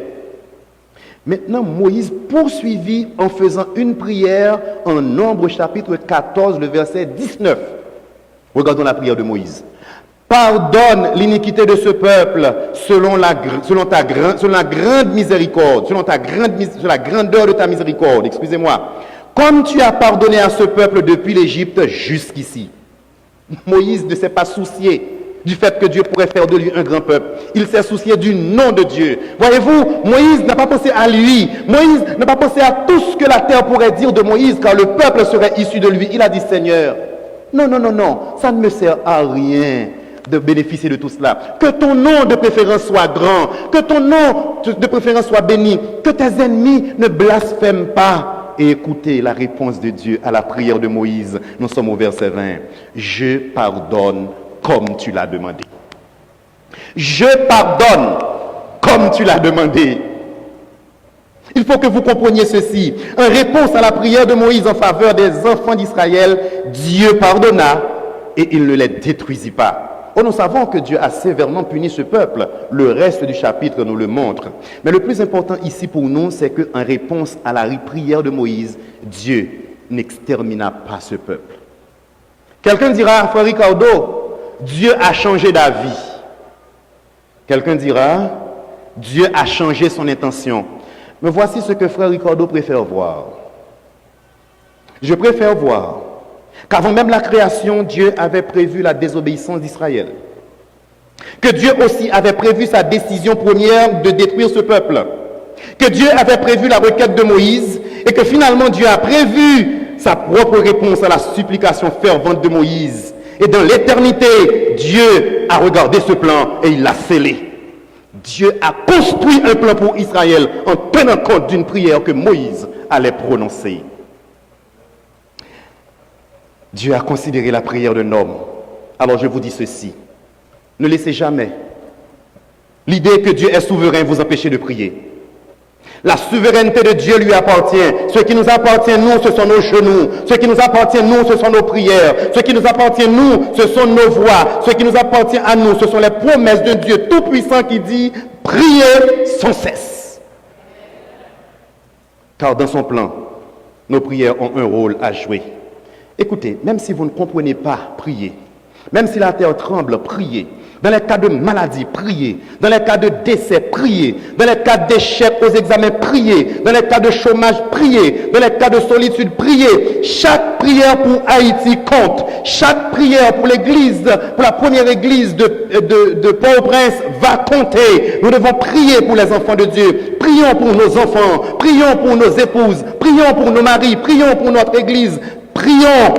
Maintenant, Moïse poursuivit en faisant une prière en Nombre chapitre 14, le verset 19. Regardons la prière de Moïse. Pardonne l'iniquité de ce peuple selon la grande miséricorde, selon la grandeur de ta miséricorde, excusez-moi, comme tu as pardonné à ce peuple depuis l'Égypte jusqu'ici. Moïse ne s'est pas soucié du fait que Dieu pourrait faire de lui un grand peuple. Il s'est soucié du nom de Dieu. Voyez-vous, Moïse n'a pas pensé à lui. Moïse n'a pas pensé à tout ce que la terre pourrait dire de Moïse car le peuple serait issu de lui. Il a dit, Seigneur, non, ça ne me sert à rien de bénéficier de tout cela. Que ton nom de préférence soit grand, que ton nom de préférence soit béni, que tes ennemis ne blasphèment pas. Et écoutez la réponse de Dieu à la prière de Moïse. Nous sommes au verset 20. Je pardonne comme tu l'as demandé. Je pardonne comme tu l'as demandé. Il faut que vous compreniez ceci. En réponse à la prière de Moïse en faveur des enfants d'Israël, Dieu pardonna et il ne les détruisit pas. Oh, nous savons que Dieu a sévèrement puni ce peuple. Le reste du chapitre nous le montre. Mais le plus important ici pour nous, c'est qu'en réponse à la prière de Moïse, Dieu n'extermina pas ce peuple. Quelqu'un dira, frère Ricardo, Dieu a changé d'avis. Quelqu'un dira, Dieu a changé son intention. Mais voici ce que frère Ricardo préfère voir. Je préfère voir qu'avant même la création, Dieu avait prévu la désobéissance d'Israël. Que Dieu aussi avait prévu sa décision première de détruire ce peuple. Que Dieu avait prévu la requête de Moïse et que finalement Dieu a prévu sa propre réponse à la supplication fervente de Moïse. Et dans l'éternité, Dieu a regardé ce plan et il l'a scellé. Dieu a construit un plan pour Israël en tenant compte d'une prière que Moïse à les prononcer. Dieu a considéré la prière d'un homme. Alors je vous dis ceci, ne laissez jamais l'idée que Dieu est souverain vous empêcher de prier. La souveraineté de Dieu lui appartient. Ce qui nous appartient, nous, ce sont nos genoux. Ce qui nous appartient, nous, ce sont nos prières. Ce qui nous appartient, nous, ce sont nos voix. Ce qui nous appartient à nous, ce sont les promesses de Dieu Tout-Puissant qui dit « Priez sans cesse ». Car dans son plan, nos prières ont un rôle à jouer. Écoutez, même si vous ne comprenez pas, priez. Même si la terre tremble, priez. Dans les cas de maladie, priez. Dans les cas de décès, priez. Dans les cas d'échec aux examens, priez. Dans les cas de chômage, priez. Dans les cas de solitude, priez. Chaque prière pour Haïti compte. Chaque prière pour l'église, pour la première église de Port-au-Prince va compter. Nous devons prier pour les enfants de Dieu. Prions pour nos enfants. Prions pour nos épouses. Prions pour nos maris. Prions pour notre église. Prions.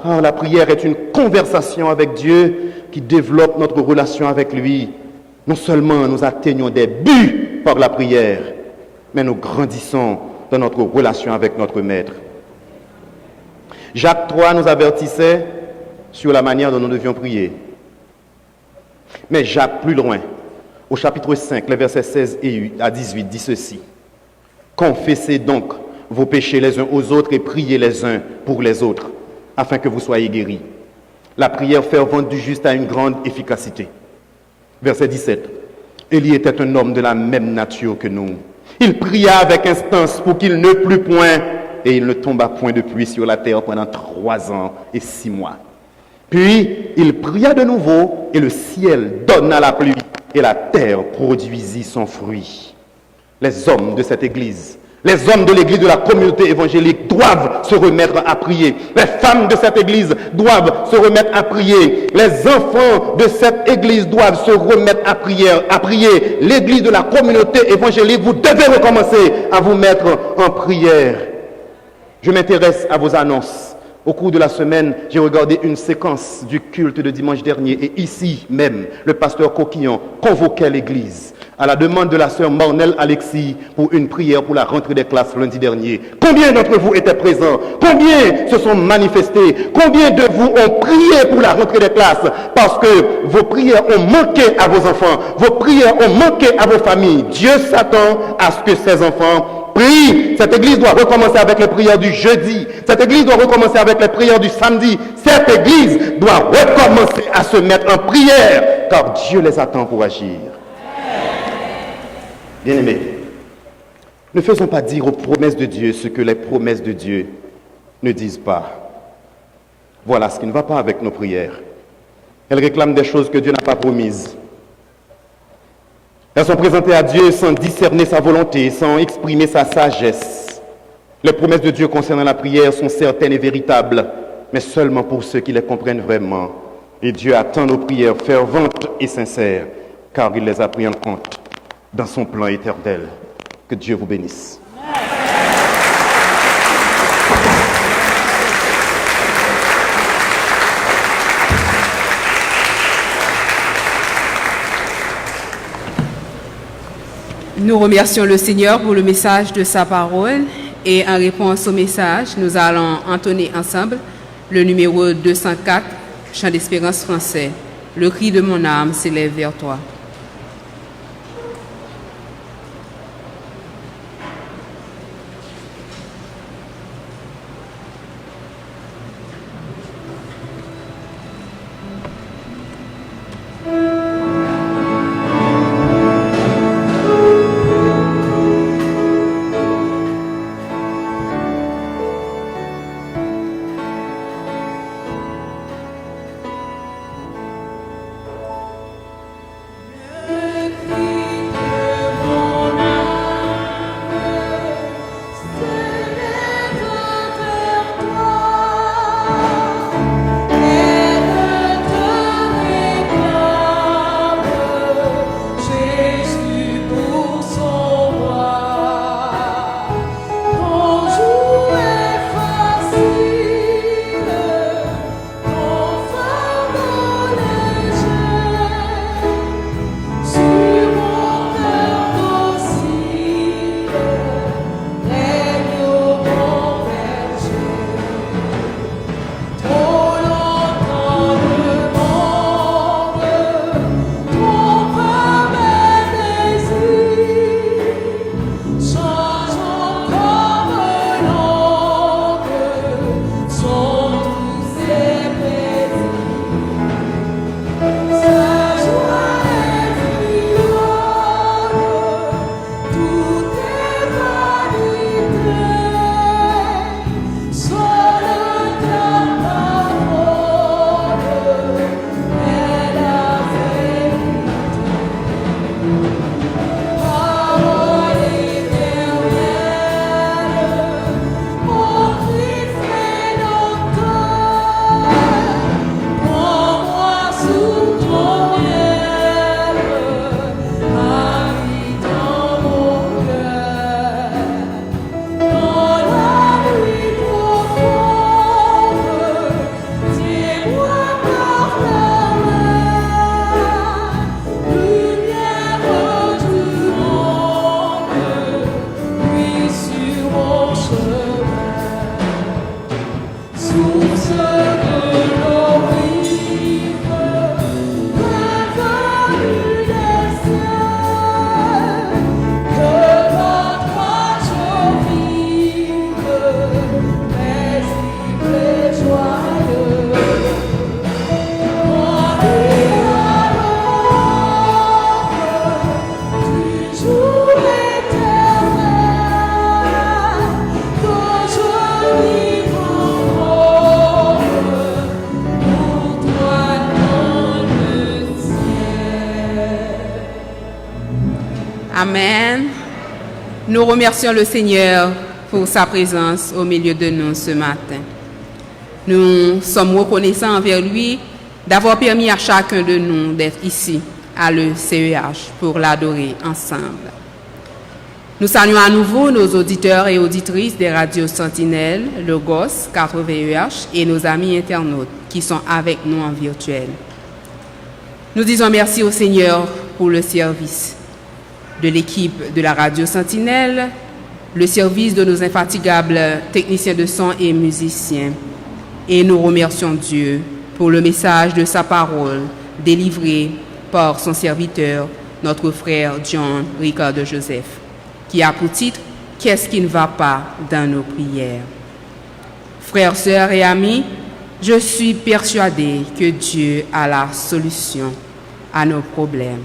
Car la prière est une conversation avec Dieu qui développe notre relation avec lui. Non seulement nous atteignons des buts par la prière, mais nous grandissons dans notre relation avec notre Maître. Jacques 3 nous avertissait sur la manière dont nous devions prier. Mais Jacques, plus loin, au chapitre 5, les versets 16 à 18, dit ceci. « Confessez donc vos péchés les uns aux autres et priez les uns pour les autres, afin que vous soyez guéris. La prière fervente du juste a une grande efficacité. » Verset 17. Élie était un homme de la même nature que nous. Il pria avec instance pour qu'il ne plût point, et il ne tomba point de pluie sur la terre pendant 3 ans et 6 mois. Puis il pria de nouveau, et le ciel donna la pluie, et la terre produisit son fruit. Les hommes de cette église, les hommes de l'église de la communauté évangélique doivent se remettre à prier. Les femmes de cette église doivent se remettre à prier. Les enfants de cette église doivent se remettre à prier. L'église de la communauté évangélique, vous devez recommencer à vous mettre en prière. Je m'intéresse à vos annonces. Au cours de la semaine, j'ai regardé une séquence du culte de dimanche dernier et ici même, le pasteur Coquillon convoquait l'église à la demande de la sœur Marnelle Alexis pour une prière pour la rentrée des classes lundi dernier. Combien d'entre vous étaient présents? Combien se sont manifestés? Combien de vous ont prié pour la rentrée des classes? Parce que vos prières ont manqué à vos enfants, vos prières ont manqué à vos familles. Dieu s'attend à ce que ses enfants prient. Cette église doit recommencer avec les prières du jeudi. Cette église doit recommencer avec les prières du samedi. Cette église doit recommencer à se mettre en prière, car Dieu les attend pour agir. Bien-aimés, ne faisons pas dire aux promesses de Dieu ce que les promesses de Dieu ne disent pas. Voilà ce qui ne va pas avec nos prières. Elles réclament des choses que Dieu n'a pas promises. Elles sont présentées à Dieu sans discerner sa volonté, sans exprimer sa sagesse. Les promesses de Dieu concernant la prière sont certaines et véritables, mais seulement pour ceux qui les comprennent vraiment. Et Dieu attend nos prières ferventes et sincères, car il les a pris en compte dans son plan éternel. Que Dieu vous bénisse. Nous remercions le Seigneur pour le message de sa parole et en réponse au message, nous allons entonner ensemble le numéro 204, Chant d'espérance français. Le cri de mon âme s'élève vers toi. Amen. Nous remercions le Seigneur pour sa présence au milieu de nous ce matin. Nous sommes reconnaissants envers lui d'avoir permis à chacun de nous d'être ici à le CEH pour l'adorer ensemble. Nous saluons à nouveau nos auditeurs et auditrices des radios Sentinelle, Logos, 80EH et nos amis internautes qui sont avec nous en virtuel. Nous disons merci au Seigneur pour le service de l'équipe de la radio Sentinelle, le service de nos infatigables techniciens de son et musiciens. Et nous remercions Dieu pour le message de sa parole délivré par son serviteur, notre frère John Ricardo Joseph, qui a pour titre « Qu'est-ce qui ne va pas dans nos prières ?» Frères, sœurs et amis, je suis persuadé que Dieu a la solution à nos problèmes.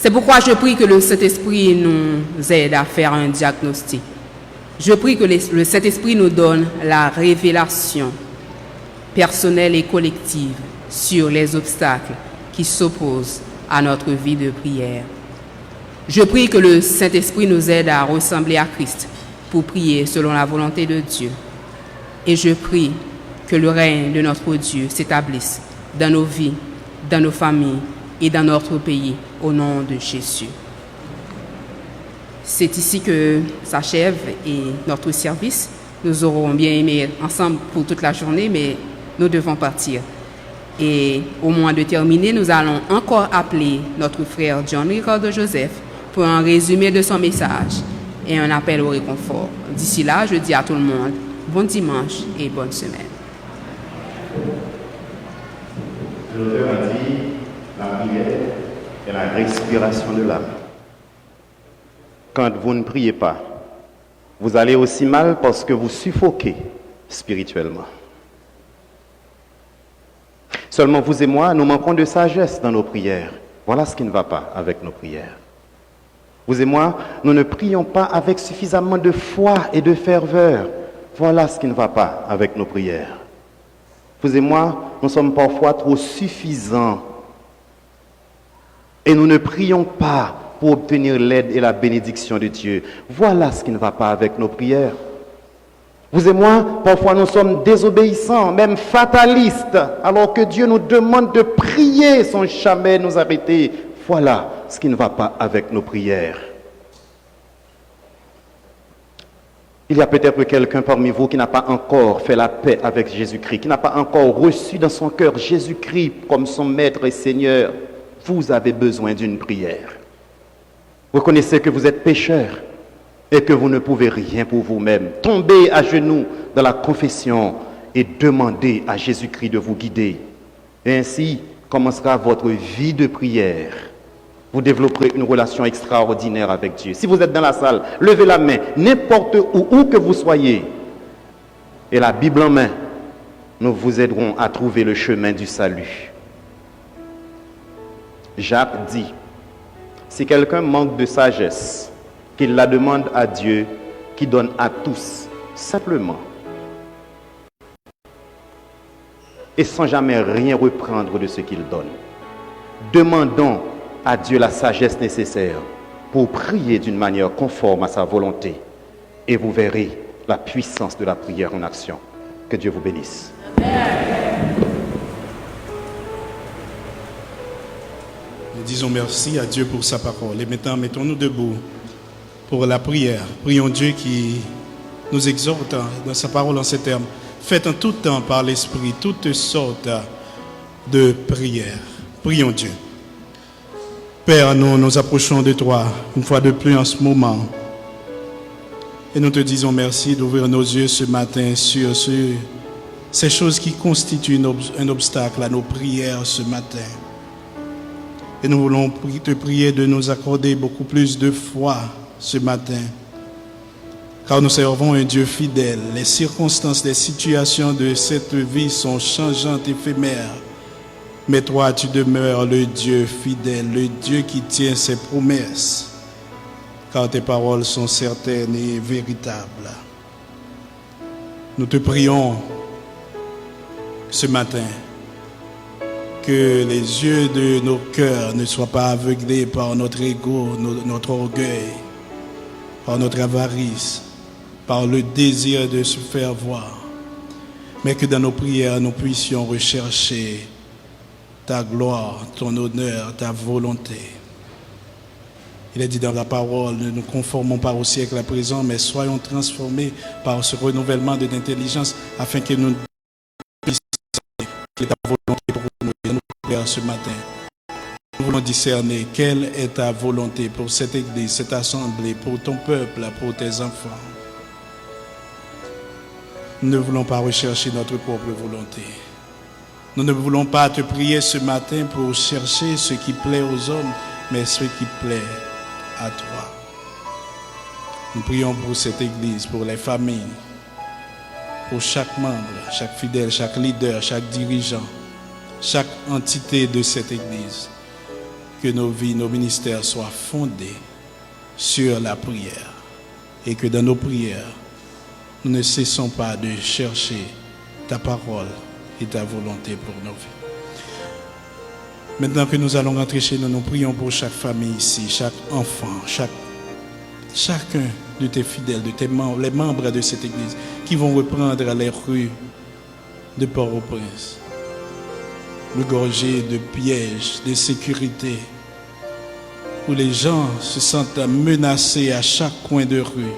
C'est pourquoi je prie que le Saint-Esprit nous aide à faire un diagnostic. Je prie que le Saint-Esprit nous donne la révélation personnelle et collective sur les obstacles qui s'opposent à notre vie de prière. Je prie que le Saint-Esprit nous aide à ressembler à Christ pour prier selon la volonté de Dieu. Et je prie que le règne de notre Dieu s'établisse dans nos vies, dans nos familles et dans notre pays, au nom de Jésus. C'est ici que s'achève notre service. Nous aurons bien aimé ensemble pour toute la journée, mais nous devons partir. Et au moment de terminer, nous allons encore appeler notre frère John Ricardo Joseph pour un résumé de son message et un appel au réconfort. D'ici là, je dis à tout le monde, bon dimanche et bonne semaine. L'auteur a dit, la prière est la respiration de l'âme. Quand vous ne priez pas, vous allez aussi mal parce que vous suffoquez spirituellement. Seulement vous et moi, nous manquons de sagesse dans nos prières. Voilà ce qui ne va pas avec nos prières. Vous et moi, nous ne prions pas avec suffisamment de foi et de ferveur. Voilà ce qui ne va pas avec nos prières. Vous et moi, nous sommes parfois trop suffisants. Et nous ne prions pas pour obtenir l'aide et la bénédiction de Dieu. Voilà ce qui ne va pas avec nos prières. Vous et moi, parfois nous sommes désobéissants, même fatalistes, alors que Dieu nous demande de prier sans jamais nous arrêter. Voilà ce qui ne va pas avec nos prières. Il y a peut-être quelqu'un parmi vous qui n'a pas encore fait la paix avec Jésus-Christ, qui n'a pas encore reçu dans son cœur Jésus-Christ comme son Maître et Seigneur. Vous avez besoin d'une prière. Reconnaissez que vous êtes pécheur et que vous ne pouvez rien pour vous-même. Tombez à genoux dans la confession et demandez à Jésus-Christ de vous guider. Et ainsi commencera votre vie de prière. Vous développerez une relation extraordinaire avec Dieu. Si vous êtes dans la salle, levez la main, n'importe où que vous soyez. Et la Bible en main, nous vous aiderons à trouver le chemin du salut. Jacques dit, si quelqu'un manque de sagesse, qu'il la demande à Dieu, qui donne à tous, simplement, et sans jamais rien reprendre de ce qu'il donne. Demandons à Dieu la sagesse nécessaire pour prier d'une manière conforme à sa volonté, et vous verrez la puissance de la prière en action. Que Dieu vous bénisse. Nous disons merci à Dieu pour sa parole. Et maintenant, mettons-nous debout pour la prière. Prions Dieu qui nous exhorte dans sa parole en ces termes. Faites en tout temps par l'Esprit toutes sortes de prières. Prions Dieu. Père, nous nous approchons de toi une fois de plus en ce moment. Et nous te disons merci d'ouvrir nos yeux ce matin sur ces choses qui constituent un obstacle à nos prières ce matin. Et nous voulons te prier de nous accorder beaucoup plus de foi ce matin. Car nous servons un Dieu fidèle. Les circonstances, les situations de cette vie sont changeantes, éphémères. Mais toi, tu demeures le Dieu fidèle, le Dieu qui tient ses promesses. Car tes paroles sont certaines et véritables. Nous te prions ce matin Que les yeux de nos cœurs ne soient pas aveuglés par notre ego, notre orgueil, par notre avarice, par le désir de se faire voir, mais que dans nos prières, nous puissions rechercher ta gloire, ton honneur, ta volonté. Il est dit dans la parole, ne nous conformons pas au siècle à présent, mais soyons transformés par ce renouvellement de l'intelligence afin que nous puissions ta volonté pour nous et nous prières ce matin. Nous voulons discerner quelle est ta volonté pour cette église, cette assemblée, pour ton peuple, pour tes enfants. Nous ne voulons pas rechercher notre propre volonté. Nous ne voulons pas te prier ce matin pour chercher ce qui plaît aux hommes, mais ce qui plaît à toi. Nous prions pour cette église, pour les familles, pour chaque membre, chaque fidèle, chaque leader, chaque dirigeant, chaque entité de cette église. Que nos vies, nos ministères soient fondés sur la prière et que dans nos prières, nous ne cessons pas de chercher ta parole et ta volonté pour nos vies. Maintenant que nous allons rentrer chez nous, nous prions pour chaque famille ici, chaque enfant, chacun de tes fidèles, de tes membres, les membres de cette église qui vont reprendre les rues de Port-au-Prince, regorgées de pièges, de sécurité, où les gens se sentent menacés à chaque coin de rue.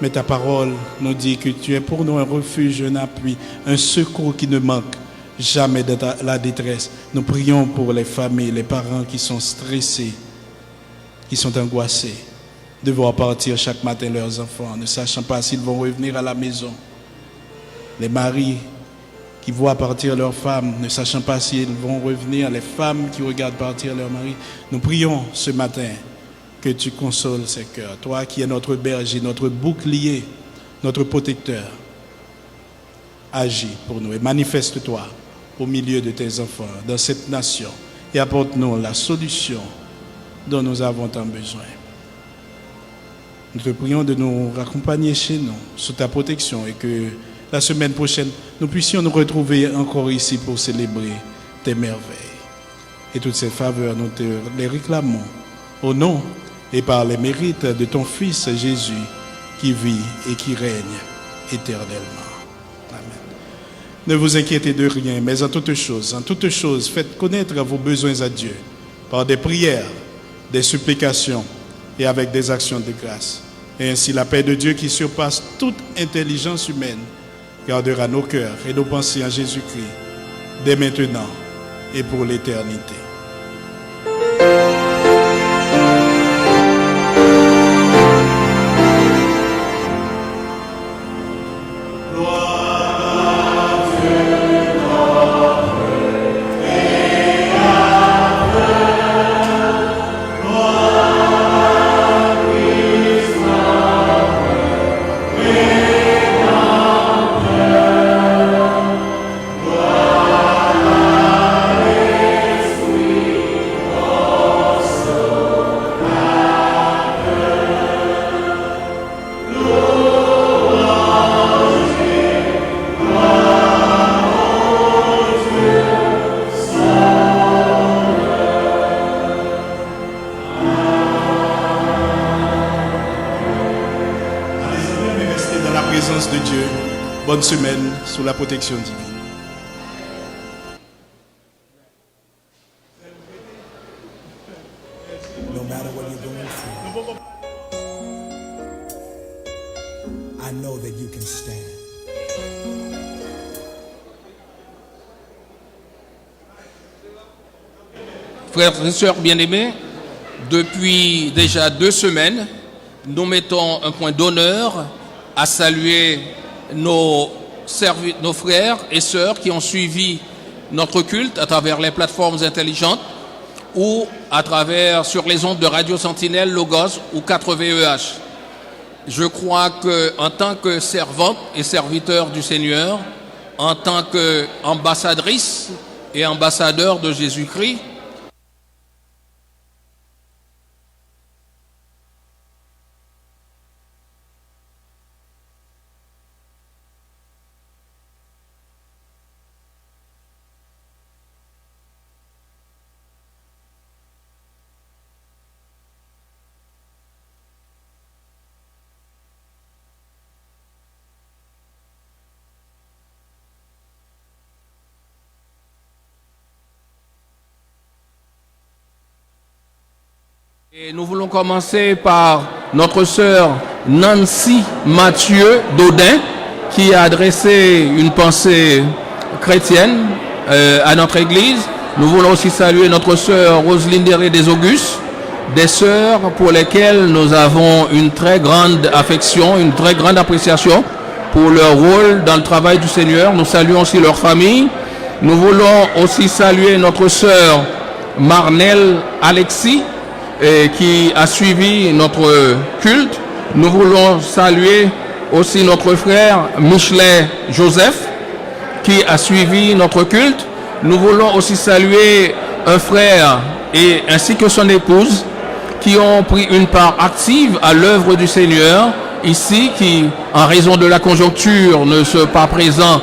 Mais ta parole nous dit que tu es pour nous un refuge, un appui, un secours qui ne manque jamais de la détresse. Nous prions pour les familles, les parents qui sont stressés, qui sont angoissés, de voir partir chaque matin leurs enfants, ne sachant pas s'ils vont revenir à la maison. Les maris qui voient partir leurs femmes, ne sachant pas s'ils vont revenir, les femmes qui regardent partir leurs maris. Nous prions ce matin que tu consoles ces cœurs. Toi qui es notre berger, notre bouclier, notre protecteur, agis pour nous et manifeste-toi au milieu de tes enfants, dans cette nation, et apporte-nous la solution dont nous avons tant besoin. Nous te prions de nous raccompagner chez nous, sous ta protection, et que la semaine prochaine, nous puissions nous retrouver encore ici pour célébrer tes merveilles. Et toutes ces faveurs, nous te les réclamons au nom et par les mérites de ton Fils Jésus, qui vit et qui règne éternellement. Amen. Ne vous inquiétez de rien, mais en toutes choses, faites connaître vos besoins à Dieu par des prières, des supplications et avec des actions de grâce. Et ainsi la paix de Dieu qui surpasse toute intelligence humaine gardera nos cœurs et nos pensées en Jésus-Christ, dès maintenant et pour l'éternité. De Dieu, bonne semaine sous la protection divine. No matter what you're going through, I know that you can stand. Frères et sœurs bien-aimés, depuis déjà 2 semaines, nous mettons un point d'honneur à saluer nos frères et sœurs qui ont suivi notre culte à travers les plateformes intelligentes ou à travers sur les ondes de Radio Sentinelle, Logos ou 4VEH. Je crois qu'en tant que servante et serviteur du Seigneur, en tant qu'ambassadrice et ambassadeur de Jésus-Christ, Et nous voulons commencer par notre sœur Nancy Mathieu Daudin qui a adressé une pensée chrétienne à notre église. Nous voulons aussi saluer notre sœur Roselyne Deré des Augustes, des sœurs pour lesquelles nous avons une très grande affection, une très grande appréciation pour leur rôle dans le travail du Seigneur. Nous saluons aussi leur famille. Nous voulons aussi saluer notre sœur Marnelle Alexis qui a suivi notre culte. Nous voulons saluer aussi notre frère Michelet Joseph qui a suivi notre culte. Nous voulons aussi saluer un frère et ainsi que son épouse qui ont pris une part active à l'œuvre du Seigneur ici, qui en raison de la conjoncture ne sont pas présents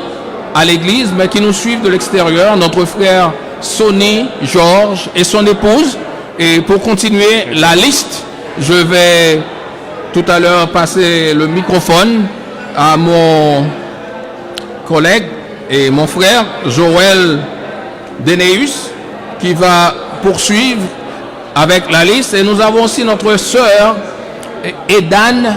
à l'église mais qui nous suivent de l'extérieur, notre frère Sonny Georges et son épouse. Et pour continuer la liste, je vais tout à l'heure passer le microphone à mon collègue et mon frère Joël Deneus qui va poursuivre avec la liste. Et nous avons aussi notre sœur Edan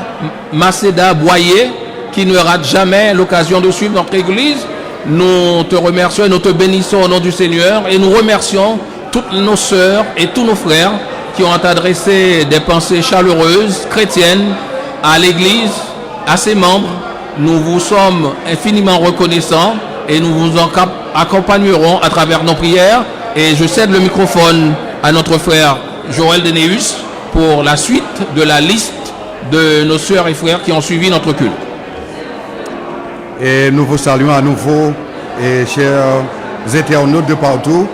Maceda Boyer qui ne rate jamais l'occasion de suivre notre église. Nous te remercions et nous te bénissons au nom du Seigneur et nous remercions toutes nos sœurs et tous nos frères qui ont adressé des pensées chaleureuses, chrétiennes à l'église, à ses membres. Nous vous sommes infiniment reconnaissants et nous vous accompagnerons à travers nos prières. Et je cède le microphone à notre frère Joël Deneus pour la suite de la liste de nos sœurs et frères qui ont suivi notre culte. Et nous vous saluons à nouveau, et chers internautes de partout.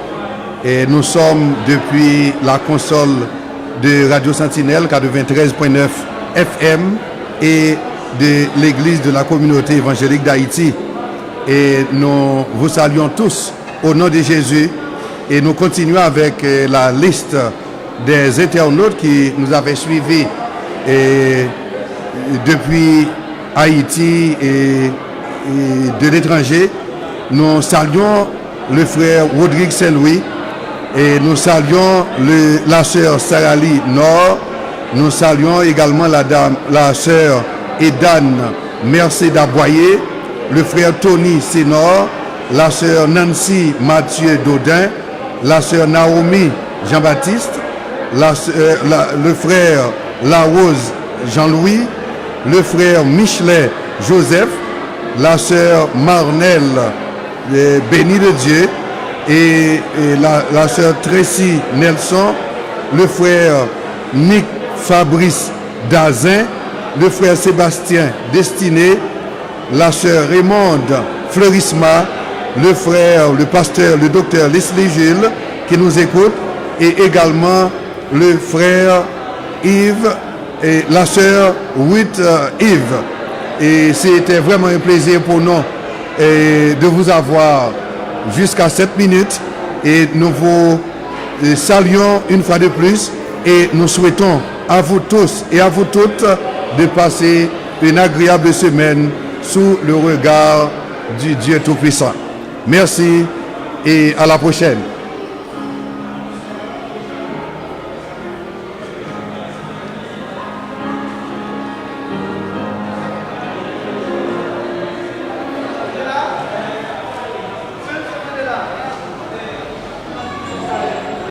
Et nous sommes depuis la console de Radio Sentinelle 93.9 FM et de l'Église de la communauté évangélique d'Haïti. Et nous vous saluons tous au nom de Jésus. Et nous continuons avec la liste des internautes qui nous avaient suivis depuis Haïti et de l'étranger. Nous saluons le frère Rodrigue Saint-Louis et nous saluons la sœur Sarali Nord. Nous saluons également la sœur Edan Merceda Boyer, le frère Tony Sénor, la sœur Nancy Mathieu Daudin, la sœur Naomi Jean-Baptiste, le frère Larose Jean-Louis, le frère Michelet Joseph, la sœur Marnelle Béni de Dieu et la sœur Tracy Nelson, le frère Nick Fabrice Dazin, le frère Sébastien Destiné, la sœur Raymonde Fleurisma, le pasteur, le docteur Leslie Gilles qui nous écoute, et également le frère Yves et la sœur Ruth Yves. Et c'était vraiment un plaisir pour nous de vous avoir jusqu'à 7 minutes. Et nous vous saluons une fois de plus et nous souhaitons à vous tous et à vous toutes de passer une agréable semaine sous le regard du Dieu Tout-Puissant. Merci et à la prochaine.